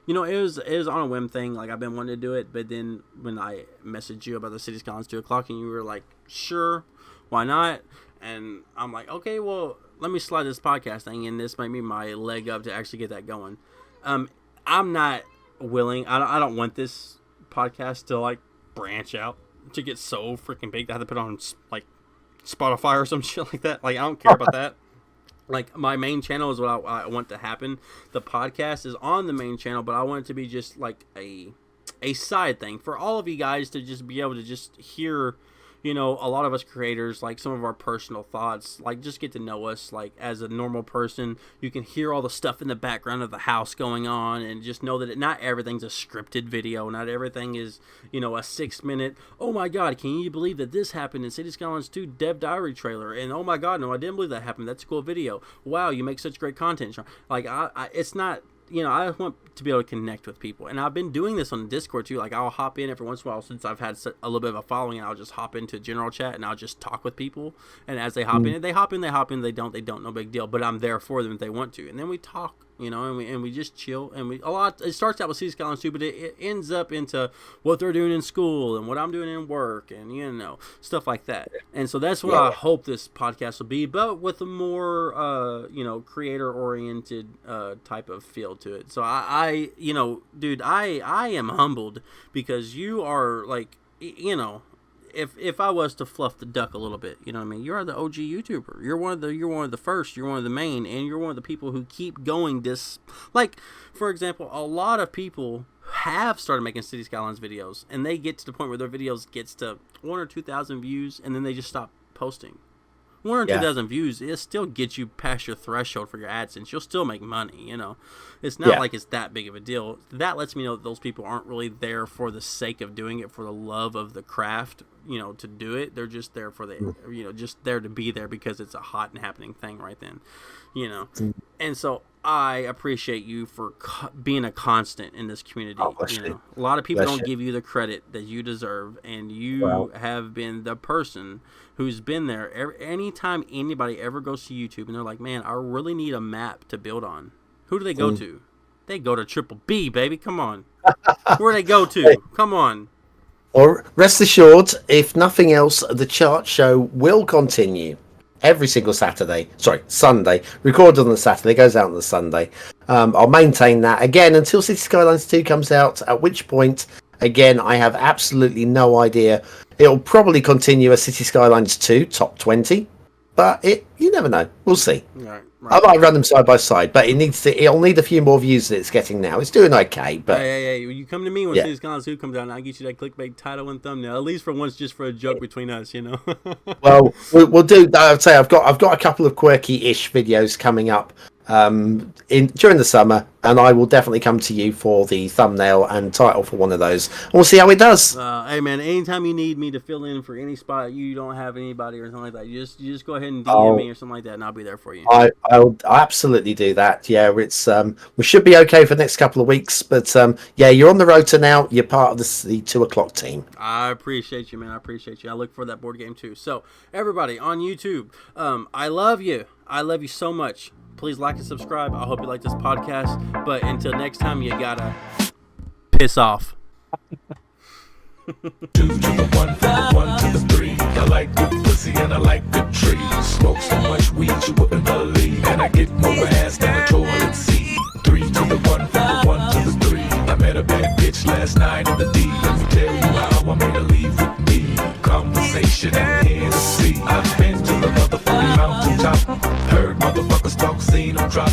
was on a whim thing. Like I've been wanting to do it, but then when I messaged you about the City Skylines 2 o'clock, and you were like, "Sure, why not?" And I'm like, "Okay, well, let me slide this podcast thing in. This might be my leg up to actually get that going." I'm not willing. I don't want this podcast to like branch out to get so freaking big that I have to put on like Spotify or some shit like that. Like I don't care about that. Like my main channel is what I want to happen. The podcast is on the main channel, but I want it to be just like a side thing for all of you guys to just be able to just hear, a lot of us creators, like some of our personal thoughts, like just get to know us like as a normal person. You can hear all the stuff in the background of the house going on and just know that not everything's a scripted video. Not everything is, a 6-minute, oh my God, can you believe that this happened in City Skylines 2 Dev Diary trailer? And oh my God, no, I didn't believe that happened. That's a cool video. Wow, you make such great content, Shawn. Like, it's not, I want to be able to connect with people. And I've been doing this on Discord too. Like I'll hop in every once in a while since I've had a little bit of a following, and I'll just hop into general chat and I'll just talk with people. And as they hop in, they hop in, they don't, no big deal. But I'm there for them if they want to. And then we talk, and we just chill. And it starts out with City Skylines 2, but it ends up into what they're doing in school and what I'm doing in work and, stuff like that. And so that's what I hope this podcast will be, but with a more, creator oriented type of feel to it. So dude, I am humbled because you are like, if I was to fluff the duck a little bit, you know what I mean? You are the OG YouTuber. You're one of the first. You're one of the main, and you're one of the people who keep going this. Like, for example, a lot of people have started making City Skylines videos, and they get to the point where their videos gets to 1,000 or 2,000 views, and then they just stop posting. 1,000 or 2,000 views, it still gets you past your threshold for your AdSense. You'll still make money, It's not like it's that big of a deal. That lets me know that those people aren't really there for the sake of doing it, for the love of the craft, to do it. They're just there for the, just there to be there because it's a hot and happening thing right then, And so I appreciate you for being a constant in this community. A lot of people don't give you the credit that you deserve, and you have been the person who's been there. Anytime anybody ever goes to YouTube and they're like, man, I really need a map to build on, who do they go to? They go to Triple B, baby. Come on. Where do they go to? Come on. Or rest assured, if nothing else, the chart show will continue every single Sunday, recorded on the Saturday, goes out on the Sunday. I'll maintain that again until City Skylines 2 comes out, at which point, again, I have absolutely no idea. It'll probably continue as City Skylines 2 top 20, but you never know. We'll see. Right. I might run them side by side, but it'll need a few more views than it's getting now. It's doing okay, but hey, you come to me when City Skylines 2 comes out, and I'll get you that clickbait title and thumbnail, at least for once, just for a joke between us, Well, we'll do. I'd say I've got a couple of quirky-ish videos coming up during the summer, and I will definitely come to you for the thumbnail and title for one of those. And we'll see how it does. Hey man, anytime you need me to fill in for any spot you don't have anybody or something like that, you just go ahead and DM me or something like that, and I'll be there for you. I'll absolutely do that. Yeah, it's we should be okay for the next couple of weeks, but you're on the rotor now. You're part of the 2 o'clock team. I appreciate you, man. I appreciate you. I look for that board game too. So everybody on YouTube, I love you. I love you so much. Please like and subscribe. I hope you like this podcast. But until next time, you gotta piss off. 2 to the 1, from the 1 to the 3. I like good pussy and I like good trees. Smoke so much weed you wouldn't believe, and I get more ass than a toilet seat. 3 to the 1, from the 1 to the 3. I met a bad bitch last night in the D. Let me tell you how I made her leave with me. Conversation and Hennessy. I've been to the motherfucking mountaintop. Heard motherfuckers talk, seen them drop.